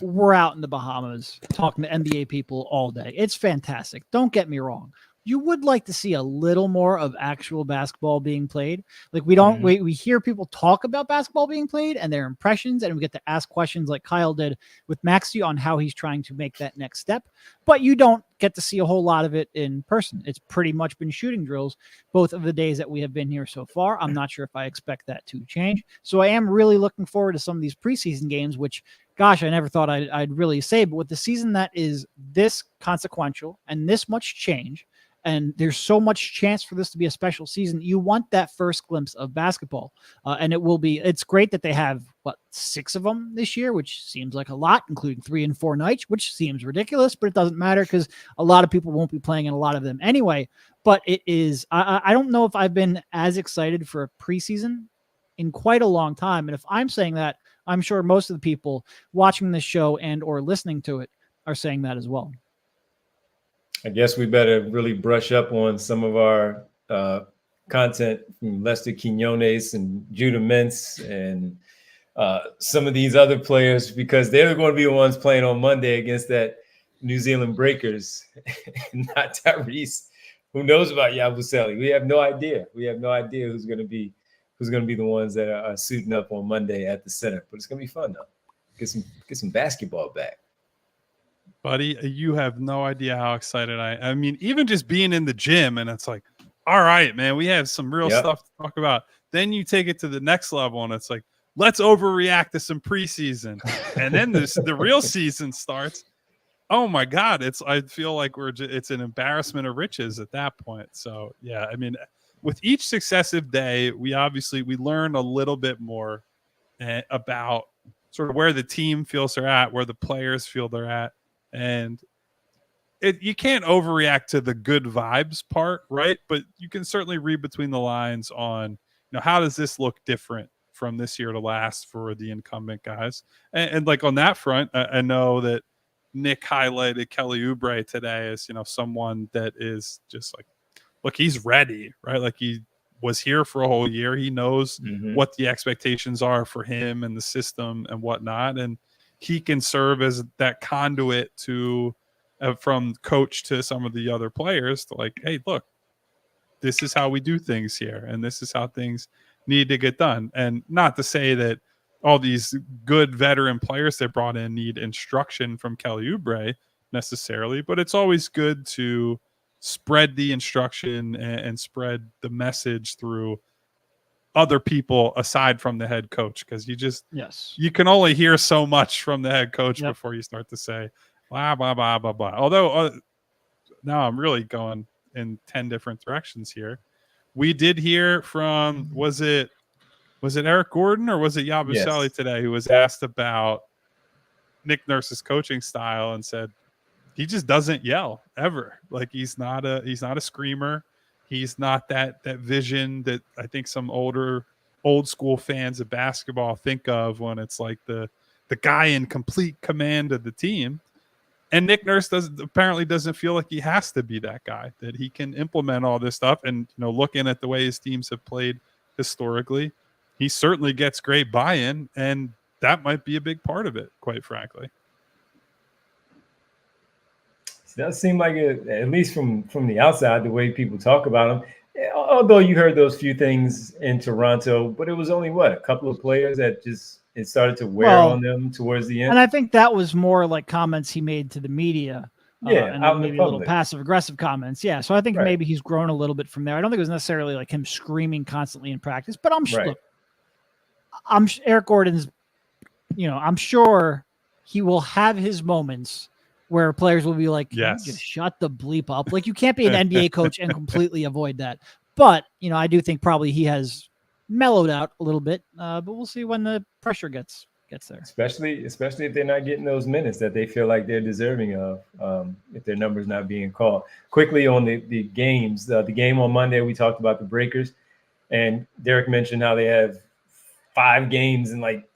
we're out in the Bahamas talking to NBA people all day. It's fantastic. Don't get me wrong. You would like to see a little more of actual basketball being played. Like we don't, we hear people talk about basketball being played and their impressions, and we get to ask questions like Kyle did with Maxey on how he's trying to make that next step. But you don't get to see a whole lot of it in person. It's pretty much been shooting drills both of the days that we have been here so far. I'm not sure if I expect that to change. So I am really looking forward to some of these preseason games, which, gosh, I never thought I'd really say. But with the season that is this consequential and this much change, and there's so much chance for this to be a special season, you want that first glimpse of basketball. And it's great that they have, 6 of them this year, which seems like a lot, including 3 and 4 nights, which seems ridiculous, but it doesn't matter because a lot of people won't be playing in a lot of them anyway. But it is, I don't know if I've been as excited for a preseason in quite a long time. And if I'm saying that, I'm sure most of the people watching this show and or listening to it are saying that as well. I guess we better really brush up on some of our content from Lester Quinones and Judah Mintz and some of these other players, because they're going to be the ones playing on Monday against that New Zealand Breakers, not Tyrese. Who knows about Yabusele? We have no idea. We have no idea who's going to be the ones that are suiting up on Monday at the center. But it's going to be fun though. Get some basketball back. Buddy, you have no idea how excited I mean, even just being in the gym, and it's like, all right, man, we have some real stuff to talk about. Then you take it to the next level, and it's like, let's overreact to some preseason. And then the real season starts. Oh my God, I feel like it's an embarrassment of riches at that point. So yeah, I mean, with each successive day, we learn a little bit more about sort of where the team feels they're at, where the players feel they're at. And you can't overreact to the good vibes part, right? But you can certainly read between the lines on, how does this look different from this year to last for the incumbent guys? And like on that front, I know that Nick highlighted Kelly Oubre today as, someone that is just like, look, he's ready, right? Like he was here for a whole year. He knows what the expectations are for him and the system and whatnot. And he can serve as that conduit to from coach to some of the other players to like, hey, look, this is how we do things here, and this is how things need to get done. And not to say that all these good veteran players they brought in need instruction from Kelly Oubre necessarily, but it's always good to spread the instruction and spread the message through other people aside from the head coach, because Yes. you can only hear so much from the head coach Yep. before you start to say blah blah blah blah blah. Although now I'm really going in 10 different directions here. We did hear from was it Eric Gordon or was it Yabusele today, who was asked about Nick Nurse's coaching style and said he just doesn't yell ever. Like he's not a screamer. He's not that vision that I think some old school fans of basketball think of when it's like the guy in complete command of the team. And Nick Nurse apparently doesn't feel like he has to be that guy, that he can implement all this stuff. And, looking at the way his teams have played historically, he certainly gets great buy-in, and that might be a big part of it, quite frankly. It does seem like it, at least from the outside, the way people talk about him. Although you heard those few things in Toronto, but it was only a couple of players that just it started to wear on them towards the end. And I think that was more like comments he made to the media. And maybe a little passive aggressive comments. Yeah. So I think maybe he's grown a little bit from there. I don't think it was necessarily like him screaming constantly in practice, but I'm Eric Gordon's, I'm sure he will have his moments where players will be like, you just shut the bleep up. Like you can't be an NBA coach and completely avoid that. But, I do think probably he has mellowed out a little bit, but we'll see when the pressure gets there. Especially if they're not getting those minutes that they feel like they're deserving of, if their number's not being called. Quickly on the games, the game on Monday, we talked about the Breakers, and Derek mentioned how they have 5 games in like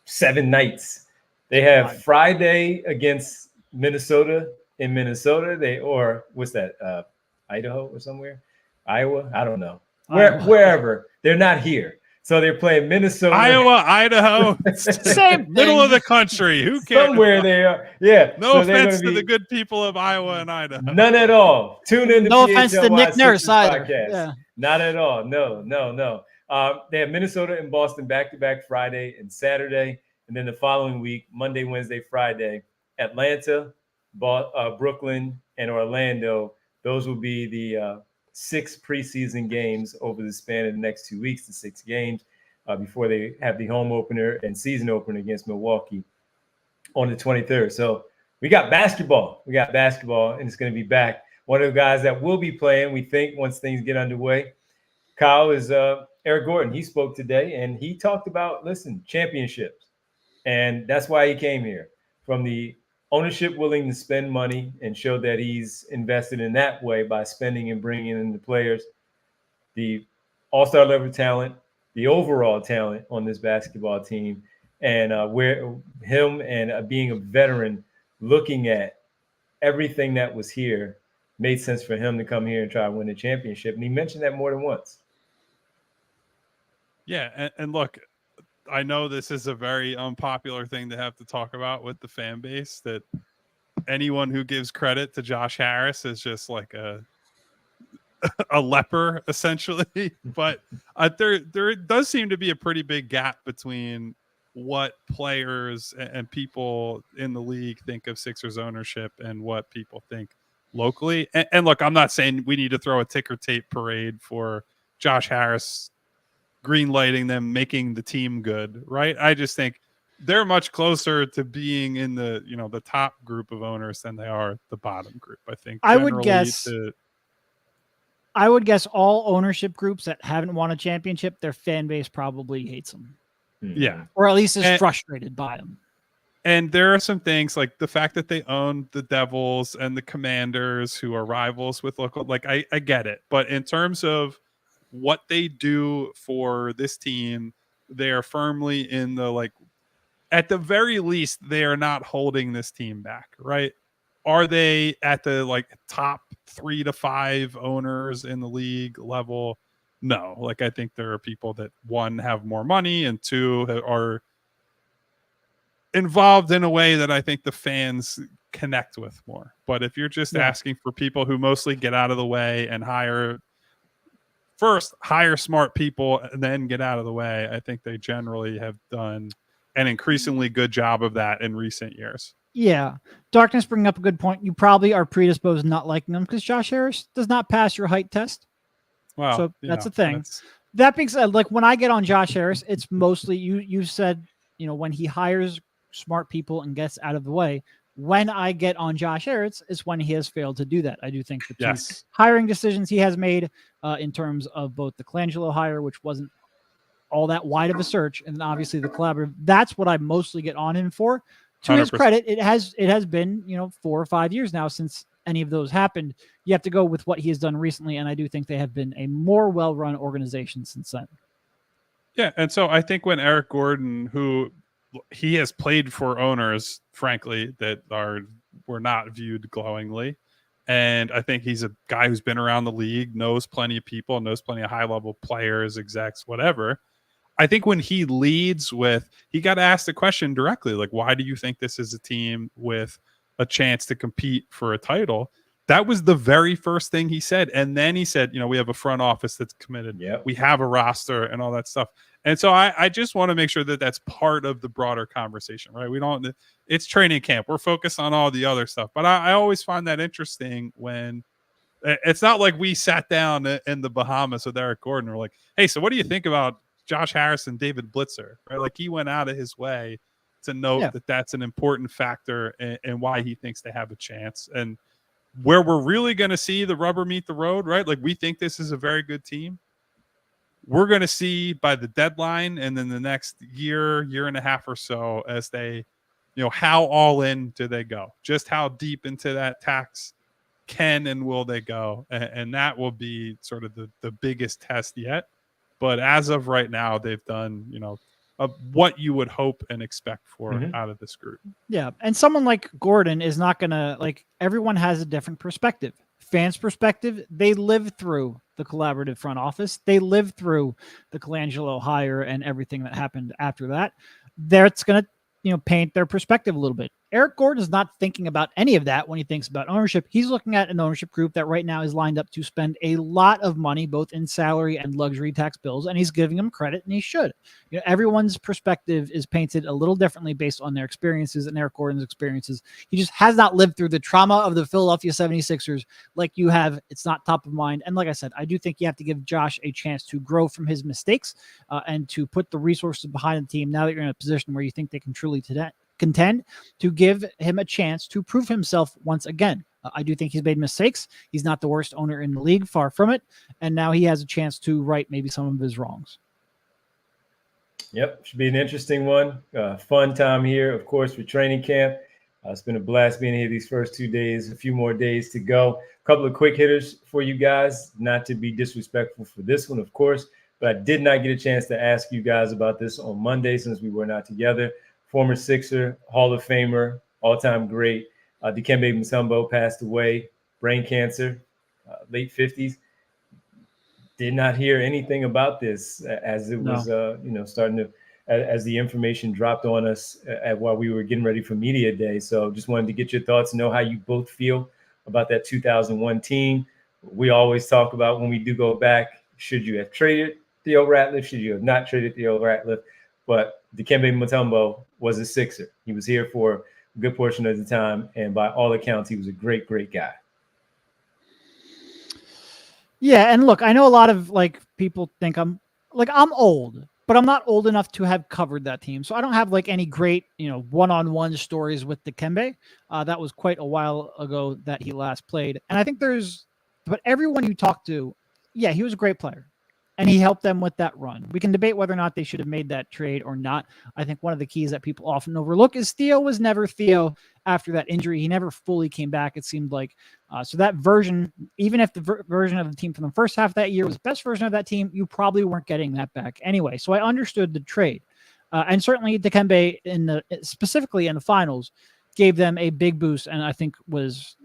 7 nights. They have Friday against Minnesota in Minnesota. Or what's that? Idaho or somewhere? Iowa? I don't know. Wherever. They're not here. So they're playing Minnesota. Iowa, Idaho. Same middle of the country. Who cares? Somewhere they are. Yeah. No offense to the good people of Iowa and Idaho. None at all. Tune in to no offense to PHLY Nick Nurse either. Podcast. Yeah. Not at all. No. They have Minnesota and Boston back-to-back Friday and Saturday. And then the following week, Monday, Wednesday, Friday, Atlanta, Brooklyn, and Orlando. Those will be the 6 preseason games over the span of the next 2 weeks, the 6 games before they have the home opener and season opener against Milwaukee on the 23rd. So we got basketball. And it's going to be back. One of the guys that will be playing, we think, once things get underway, Kyle, is Eric Gordon. He spoke today, and he talked about, championships. And that's why he came here. From the ownership willing to spend money and show that he's invested in that way by spending and bringing in the players, the all-star level talent, the overall talent on this basketball team, and where him and being a veteran, looking at everything that was here, made sense for him to come here and try to win the championship. And he mentioned that more than once. Yeah, and look, I know this is a very unpopular thing to have to talk about with the fan base, that anyone who gives credit to Josh Harris is just like a leper, essentially. But there does seem to be a pretty big gap between what players and people in the league think of Sixers ownership and what people think locally. And look, I'm not saying we need to throw a ticker tape parade for Josh Harris green lighting them, making the team good, right? I just think they're much closer to being in the the top group of owners than they are the bottom group. I think I would guess all ownership groups that haven't won a championship, their fan base probably hates them. Yeah, or at least is frustrated by them. And there are some things like the fact that they own the Devils and the Commanders, who are rivals with local. Like I get it, but in terms of what they do for this team, they are firmly in the at the very least, they are not holding this team back, right? Are they at the top 3 to 5 owners in the league level? No. I think there are people that, 1, have more money, and 2, are involved in a way that I think the fans connect with more. But if you're just asking for people who mostly get out of the way and hire smart people and then get out of the way, I think they generally have done an increasingly good job of that in recent years. Yeah. Darkness bringing up a good point. You probably are predisposed not liking them because Josh Harris does not pass your height test. Well, so that's a thing. That being said, like when I get on Josh Harris, it's mostly you said, when he hires smart people and gets out of the way. When I get on Josh Harris is when he has failed to do that. I do think the two Yes. hiring decisions he has made in terms of both the Colangelo hire, which wasn't all that wide of a search, and then obviously the collaborative, that's what I mostly get on him for. To his 100%. credit, it has been 4 or 5 years now since any of those happened. You have to go with what he has done recently, and I do think they have been a more well-run organization since then. Yeah, and so I think when Eric Gordon, who he has played for owners, frankly, that were not viewed glowingly, and I think he's a guy who's been around the league, knows plenty of people, knows plenty of high-level players, execs, whatever. I think when he leads with, he got asked a question directly, like, why do you think this is a team with a chance to compete for a title? That was the very first thing he said. And then he said, we have a front office that's committed. Yep. We have a roster and all that stuff. And so I just want to make sure that that's part of the broader conversation, right? It's training camp. We're focused on all the other stuff. But I always find that interesting when it's not like we sat down in the Bahamas with Eric Gordon. We're like, hey, so what do you think about Josh Harris and David Blitzer? Right? Like he went out of his way to note that that's an important factor and why he thinks they have a chance. And where we're really going to see the rubber meet the road, right? Like we think this is a very good team. We're going to see by the deadline and then the next year and a half or so as they, how all in do they go? Just how deep into that tax can and will they go? And that will be sort of the biggest test yet. But as of right now, they've done, what you would hope and expect for out of this group. Yeah. And someone like Gordon is not going to, everyone has a different perspective. Fans' perspective, they live through the collaborative front office. They live through the Colangelo hire and everything that happened after that. That's going to, paint their perspective a little bit. Eric Gordon is not thinking about any of that when he thinks about ownership. He's looking at an ownership group that right now is lined up to spend a lot of money, both in salary and luxury tax bills, and he's giving them credit, and he should. Everyone's perspective is painted a little differently based on their experiences, and Eric Gordon's experiences. He just has not lived through the trauma of the Philadelphia 76ers like you have. It's not top of mind. And like I said, I do think you have to give Josh a chance to grow from his mistakes and to put the resources behind the team now that you're in a position where you think they can truly contend, to give him a chance to prove himself once again. I do think he's made mistakes. He's not the worst owner in the league, far from it. And now he has a chance to right maybe some of his wrongs. Yep, should be an interesting one. Fun time here, of course, for training camp. It's been a blast being here these first 2 days, a few more days to go. A couple of quick hitters for you guys, not to be disrespectful for this one, of course, but I did not get a chance to ask you guys about this on Monday since we were not together. Former Sixer, Hall of Famer, all-time great, Dikembe Mutombo passed away, brain cancer, late 50s. Did not hear anything about this as it was, starting to, as the information dropped on us while we were getting ready for Media Day. So just wanted to get your thoughts, know how you both feel about that 2001 team. We always talk about when we do go back, should you have traded Theo Ratliff? Should you have not traded Theo Ratliff? But Dikembe Mutombo was a Sixer. He was here for a good portion of the time, and by all accounts, he was a great, great guy. Yeah, and look, I know a lot of people think I'm old, but I'm not old enough to have covered that team. So I don't have any great, one-on-one stories with Dikembe. That was quite a while ago that he last played. And I think but everyone you talk to, yeah, he was a great player. And he helped them with that run. We can debate whether or not they should have made that trade or not. I think one of the keys that people often overlook is Theo was never Theo after that injury. He never fully came back, it seemed like. So that version, even if the version of the team from the first half of that year was the best version of that team, you probably weren't getting that back anyway. So I understood the trade. And certainly Dikembe, specifically in the finals, gave them a big boost and I think was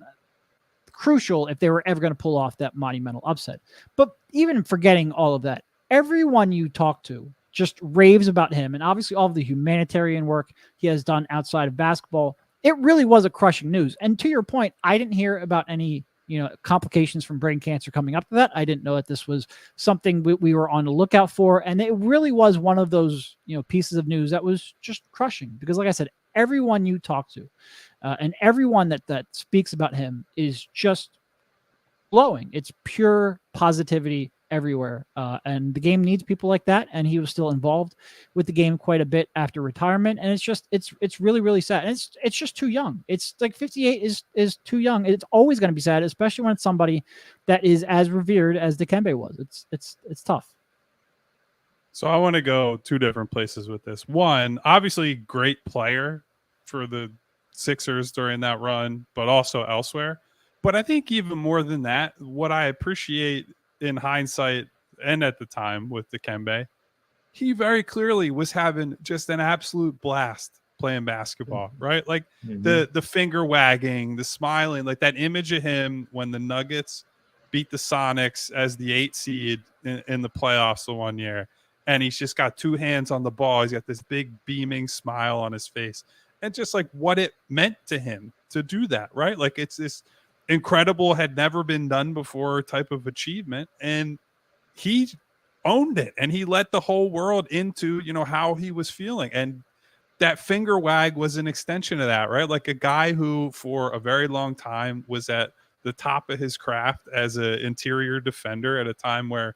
crucial if they were ever going to pull off that monumental upset. But even forgetting all of that, everyone you talk to just raves about him. And obviously all of the humanitarian work he has done outside of basketball, it really was a crushing news. And to your point, I didn't hear about any, complications from brain cancer coming up to that. I didn't know that this was something we were on the lookout for. And it really was one of those, pieces of news that was just crushing because like I said, everyone you talk to and everyone that speaks about him is just glowing. It's pure positivity everywhere. And the game needs people like that. And he was still involved with the game quite a bit after retirement. And it's really, really sad. And it's just too young. It's like 58 is too young. It's always going to be sad, especially when it's somebody that is as revered as Dikembe was. It's tough. So I want to go two different places with this. One, obviously great player for the Sixers during that run, but also elsewhere. But I think even more than that, what I appreciate in hindsight and at the time with Dikembe, he very clearly was having just an absolute blast playing basketball, right? Like the finger wagging, the smiling, like that image of him when the Nuggets beat the Sonics as the 8 seed in the playoffs the one year. And he's just got two hands on the ball. He's got this big beaming smile on his face. And just like what it meant to him to do that, right? Like it's this incredible, had never been done before type of achievement. And he owned it. And he let the whole world into, how he was feeling. And that finger wag was an extension of that, right? Like a guy who for a very long time was at the top of his craft as an interior defender at a time where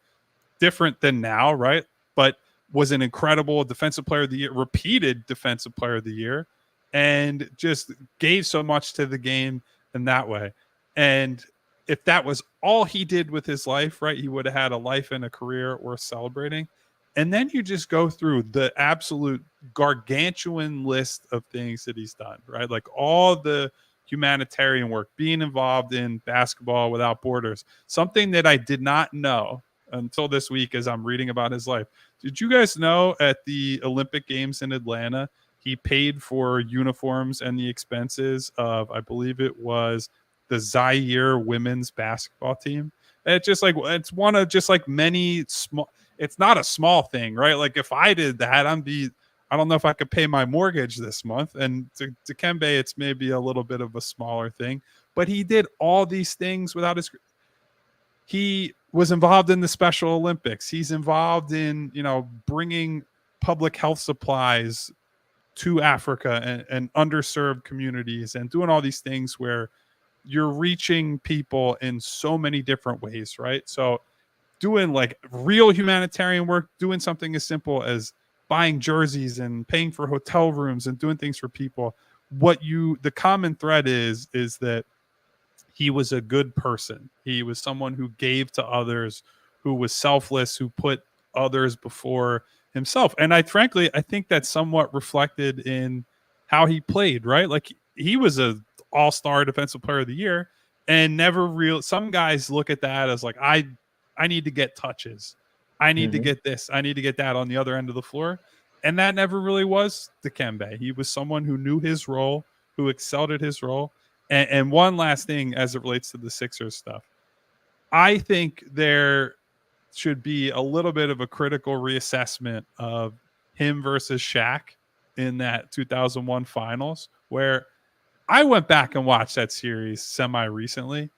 different than now, right? But was an incredible defensive player of the year, repeated defensive player of the year, and just gave so much to the game in that way. And if that was all he did with his life, right, he would have had a life and a career worth celebrating. And then you just go through the absolute gargantuan list of things that he's done, right? Like all the humanitarian work, being involved in Basketball Without Borders, something that I did not know until this week as I'm reading about his life. Did you guys know at the Olympic Games in Atlanta, he paid for uniforms and the expenses of, I believe it was the Zaire women's basketball team? It's just like, it's one of just like many small, it's not a small thing, right? Like if I did that, I don't know if I could pay my mortgage this month. And to Dikembe, it's maybe a little bit of a smaller thing, but he did all these things without he was involved in the Special Olympics. He's involved in, bringing public health supplies to Africa and underserved communities and doing all these things where you're reaching people in so many different ways, right? So doing like real humanitarian work, doing something as simple as buying jerseys and paying for hotel rooms and doing things for people. The common thread is that he was a good person. He was someone who gave to others, who was selfless, who put others before himself. And I think that's somewhat reflected in how he played, right? Like he was a all-star defensive player of the year and some guys look at that as like, I need to get touches. I need to get this. I need to get that on the other end of the floor. And that never really was Dikembe. He was someone who knew his role, who excelled at his role. And one last thing as it relates to the Sixers stuff. I think there should be a little bit of a critical reassessment of him versus Shaq in that 2001 finals, where I went back and watched that series semi-recently.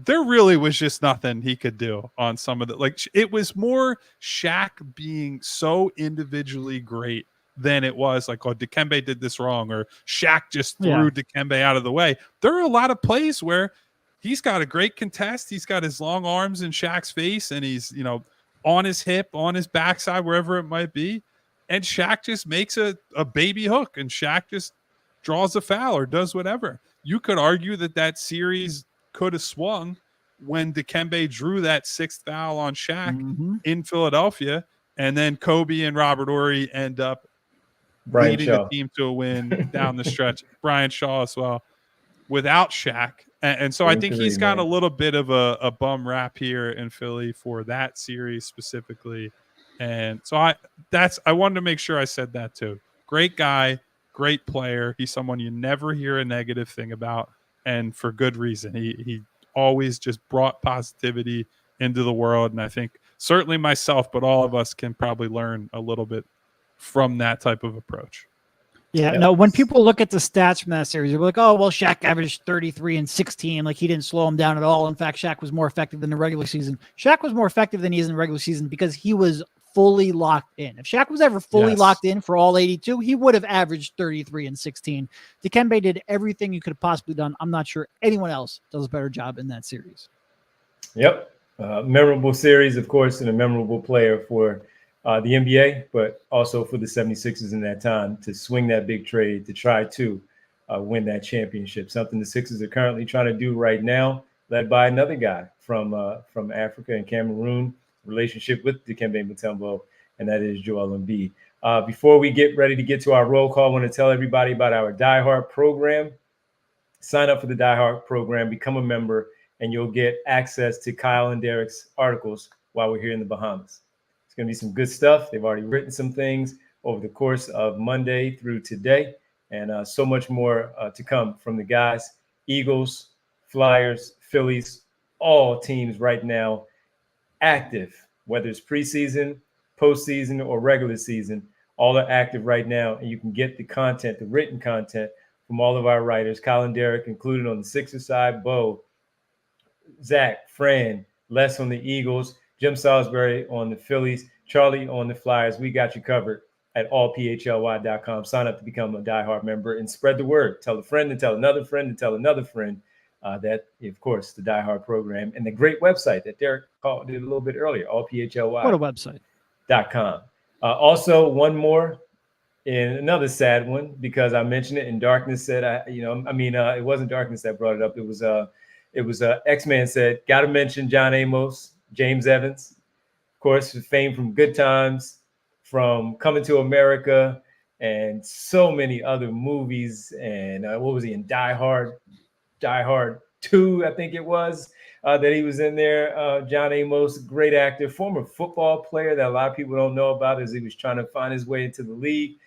There really was just nothing he could do on some of the, like, it was more Shaq being so individually great than it was like, oh, Dikembe did this wrong, or Shaq just threw Dikembe out of the way. There are a lot of plays where he's got a great contest. He's got his long arms in Shaq's face, and he's, on his hip, on his backside, wherever it might be. And Shaq just makes a baby hook, and Shaq just draws a foul or does whatever. You could argue that series could have swung when Dikembe drew that sixth foul on Shaq in Philadelphia, and then Kobe and Robert Horry end up leading the team to a win down the stretch. Brian Shaw as well, without Shaq. And so I think he's got a little bit of a bum rap here in Philly for that series specifically. And so I wanted to make sure I said that too. Great guy, great player. He's someone you never hear a negative thing about, and for good reason. He always just brought positivity into the world. And I think certainly myself, but all of us can probably learn a little bit from that type of approach. Yeah, no, when people look at the stats from that series, they're like, oh, well, Shaq averaged 33 and 16. Like, he didn't slow him down at all. In fact, Shaq was more effective than the regular season. Shaq was more effective than he is in the regular season because he was fully locked in. If Shaq was ever fully locked in for all 82, he would have averaged 33 and 16. Dikembe did everything you could have possibly done. I'm not sure anyone else does a better job in that series. Yep. Memorable series, of course, and a memorable player for the NBA, but also for the 76ers in that time to swing that big trade to try to win that championship. Something the Sixers are currently trying to do right now, led by another guy from Africa and Cameroon, relationship with Dikembe Mutombo, and that is Joel Embiid. Before we get ready to get to our roll call, I want to tell everybody about our Die Hard program. Sign up for the Die Hard program, become a member, and you'll get access to Kyle and Derek's articles while we're here in the Bahamas. It's going to be some good stuff. They've already written some things over the course of Monday through today, and so much more to come from the guys. Eagles, Flyers, Phillies, all teams right now active, whether it's preseason, postseason, or regular season. All are active right now, and you can get the content, the written content from all of our writers, Kyle and Derek included on the Sixers side, Bo, Zach, Fran, Les on the Eagles, Jim Salisbury on the Phillies, Charlie on the Flyers. We got you covered at allphly.com. Sign up to become a Die Hard member and spread the word. Tell a friend and tell another friend and tell another friend that, of course, the Die Hard program and the great website that Derek did a little bit earlier, allphly.com. What a website. Also, one more, and another sad one, because I mentioned it, and Darkness said, it wasn't Darkness that brought it up. It was X-Man said, got to mention John Amos, James Evans, of course, fame from Good Times, from Coming to America, and so many other movies. And what was he in? Die Hard 2, I think it was, that he was in there. John Amos, great actor, former football player that a lot of people don't know about as he was trying to find his way into the league.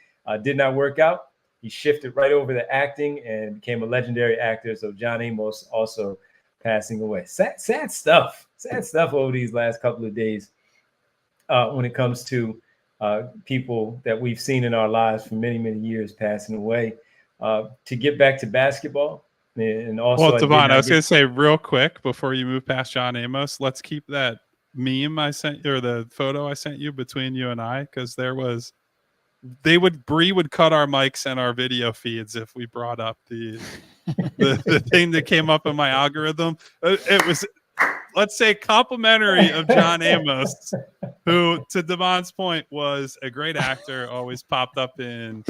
Did not work out. He shifted right over to acting and became a legendary actor. So John Amos also passing away. Sad stuff over these last couple of days when it comes to people that we've seen in our lives for many, many years passing away. To get back to basketball, and also, well, Devon, I was going to say real quick before you move past John Amos, let's keep that meme I sent you, or the photo I sent you between you and I, because Bree would cut our mics and our video feeds if we brought up the thing that came up in my algorithm. It was, let's say, complimentary of John Amos, who, to Devon's point, was a great actor, always popped up in.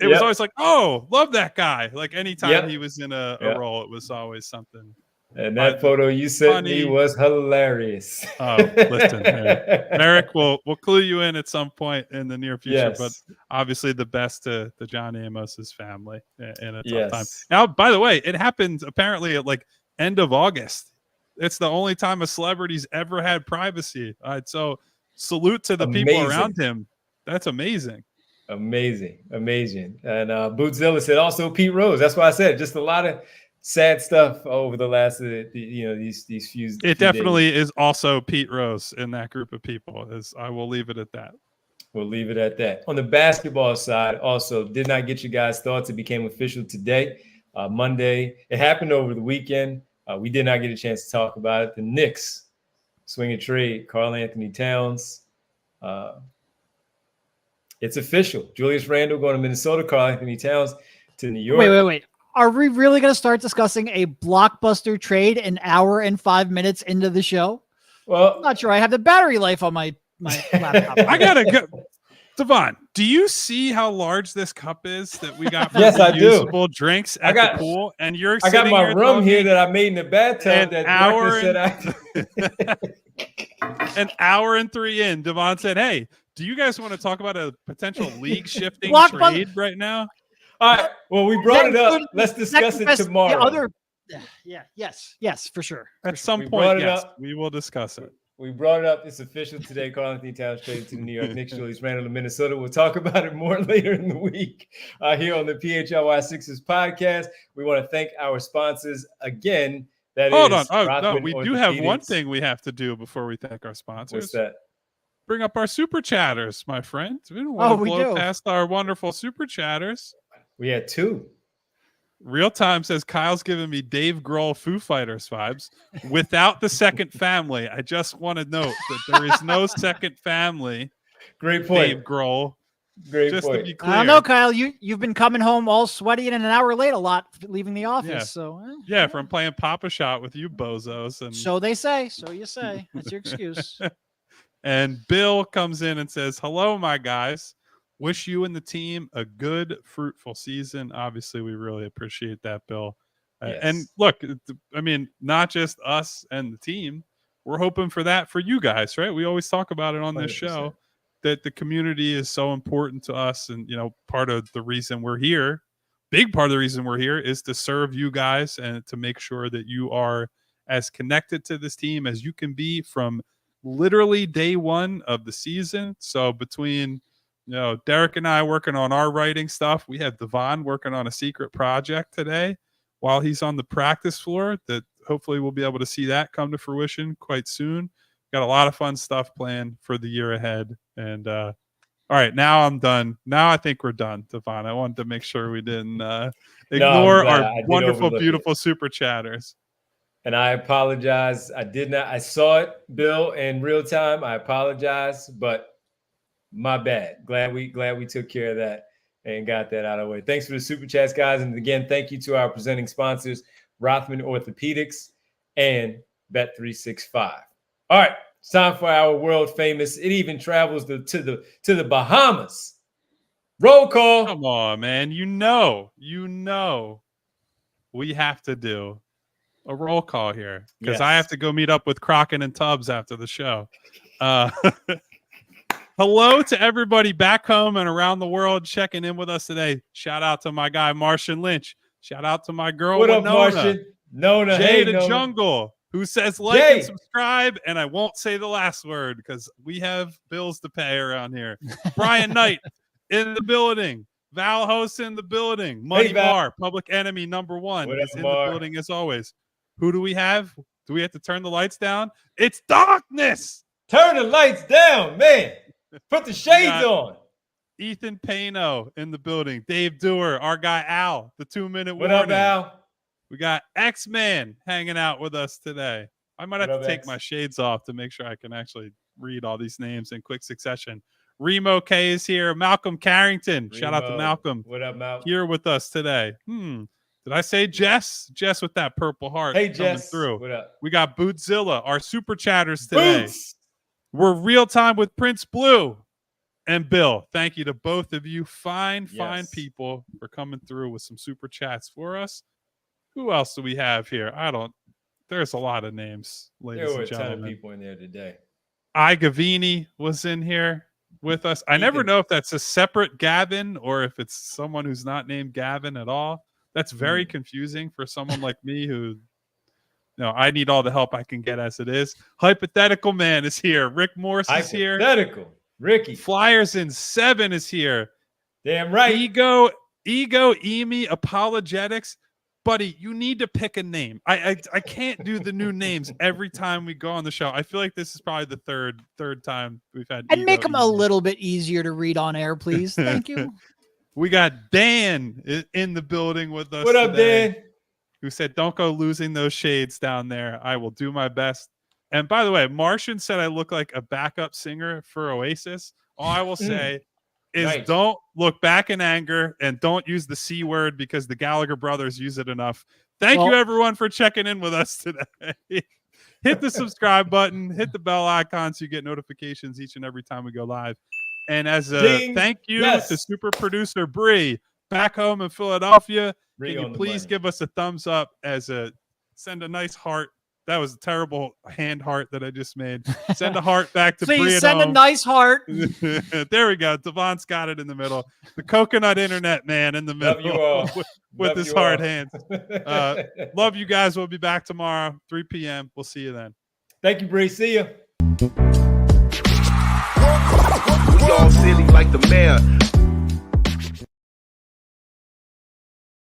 It was always like, oh, love that guy. Like anytime he was in a role, it was always something. And that photo you sent me was hilarious. Oh, listen, Eric, we'll clue you in at some point in the near future. Yes. But obviously, the best to the John Amos's family in a tough time. Now, by the way, it happened apparently at like end of August. It's the only time a celebrity's ever had privacy. All right, so salute to the people around him. That's amazing. Amazing. And Bootzilla said also Pete Rose. That's why I said just a lot of sad stuff over the last these few. It definitely is also Pete Rose in that group of people. I will leave it at that. We'll leave it at that. On the basketball side, also did not get you guys' thoughts. It became official today, Monday. It happened over the weekend. We did not get a chance to talk about it. The Knicks swing a trade. Karl Anthony Towns. It's official. Julius Randle going to Minnesota. Karl Anthony Towns to New York. Wait. Are we really going to start discussing a blockbuster trade an hour and 5 minutes into the show? Well, I'm not sure I have the battery life on my laptop. I got to go. Devon, do you see how large this cup is that we got for reusable drinks at the pool? And I got my rum here that I made in the bathtub. An hour and 3 in, Devon said, hey, do you guys want to talk about a potential league shifting trade right now? All right. Well, we brought it up. Let's discuss it tomorrow. Yes, for sure. At some point, yes, we will discuss it. We brought it up. It's official today. Karl Anthony Towns traded to the New York Knicks. Julius Randle to Minnesota. We'll talk about it more later in the week here on the PHLY Sixers podcast. We want to thank our sponsors again. Hold on. No, we do have one thing we have to do before we thank our sponsors. What's that? Bring up our super chatters, my friend. We don't want to blow past our wonderful super chatters. We had 2. Real Time says Kyle's giving me Dave Grohl Foo Fighters vibes without the second family. I just want to note that there is no second family. Great point. Dave Grohl. Great Just point. to be clear. I don't know, Kyle. You've been coming home all sweaty and an hour late a lot, leaving the office. Yeah. So Yeah, from playing Papa Shot with you bozos. And so they say. So you say. That's your excuse. And Bill comes in and says, "Hello, my guys. Wish you and the team a good, fruitful season." Obviously, we really appreciate that, Bill. Yes. And look, I mean, not just us and the team. We're hoping for that for you guys, right? We always talk about it on this 100%. show that the community is so important to us. And, you know, part of the reason we're here, big part of the reason we're here is to serve you guys and to make sure that you are as connected to this team as you can be from literally day one of the season. So between, you know, Derek and I working on our writing stuff, we have Devon working on a secret project today while he's on the practice floor that hopefully we'll be able to see that come to fruition quite soon. Got a lot of fun stuff planned for the year ahead. And all right, now I'm done. Now I think we're done, Devon. I wanted to make sure we didn't ignore our wonderful, beautiful super chatters. And I apologize. I did not. I saw it, Bill, in real time. I apologize, but my bad. Glad we took care of that and got that out of the way. Thanks for the super chats, guys. And again, thank you to our presenting sponsors, Rothman Orthopedics and Bet365. All right, it's time for our world famous. It even travels to the Bahamas. Roll call. Come on, man. You know, we have to do a roll call here because I have to go meet up with Crockett and Tubbs after the show. Hello to everybody back home and around the world checking in with us today. Shout out to my guy, Martian Lynch. Shout out to my girl, what up, Winona. Martian? Nona. Jay Hey, the Nona. Jungle, who says like Jay. and subscribe, and I won't say the last word because we have bills to pay around here. Brian Knight in the building. Val Host in the building. Money Bar, Public Enemy #1 is in the building as always. Who do we have? Do we have to turn the lights down? It's darkness. Turn the lights down, man. Put the shades on. Ethan Pano in the building. Dave Dewar, our guy Al, the 2-minute What warning. up, Al? We got X-Man hanging out with us today. I might have to take my shades off to make sure I can actually read all these names in quick succession. Remo K is here. Malcolm Carrington. Shout out to Malcolm. What up, Malcolm? Here with us today. Did I say Jess? Jess with that purple heart. Hey, coming Jess. through. What up? We got Bootzilla, our super chatters today. Boots. We're real time with Prince Blue and Bill. Thank you to both of you. Fine people for coming through with some super chats for us. Who else do we have here? There's a lot of names, ladies and gentlemen. There were a ton of people in there today. Gavini was in here with us. I never know if that's a separate Gavin or if it's someone who's not named Gavin at all. That's very confusing for someone like me who, I need all the help I can get as it is. Hypothetical Man is here. Rick Morse is here. Hypothetical. Ricky. Flyers in 7 is here. Damn right. Ego, Emi, Apologetics. Buddy, you need to pick a name. I can't do the new names every time we go on the show. I feel like this is probably the third time we've had. And make them a little bit easier to read on air, please. Thank you. We got Dan in the building with us. What up, Dan? Who said, "Don't go losing those shades down there. I will do my best." And by the way, Martian said I look like a backup singer for Oasis. All I will say is don't look back in anger and don't use the C word because the Gallagher brothers use it enough. Thank you, everyone, for checking in with us today. Hit the subscribe button, hit the bell icon so you get notifications each and every time we go live. And as a thank you to super producer Bree back home in Philadelphia, can you please give us a thumbs up send a nice heart. That was a terrible hand heart that I just made. Send a heart back to Bree. Please send a nice heart. There we go. Devon's got it in the middle. The coconut internet man in the middle. Love you all. with his hard hands. Love you guys. We'll be back tomorrow, 3 p.m. We'll see you then. Thank you, Bree. See you. We all silly like the mayor.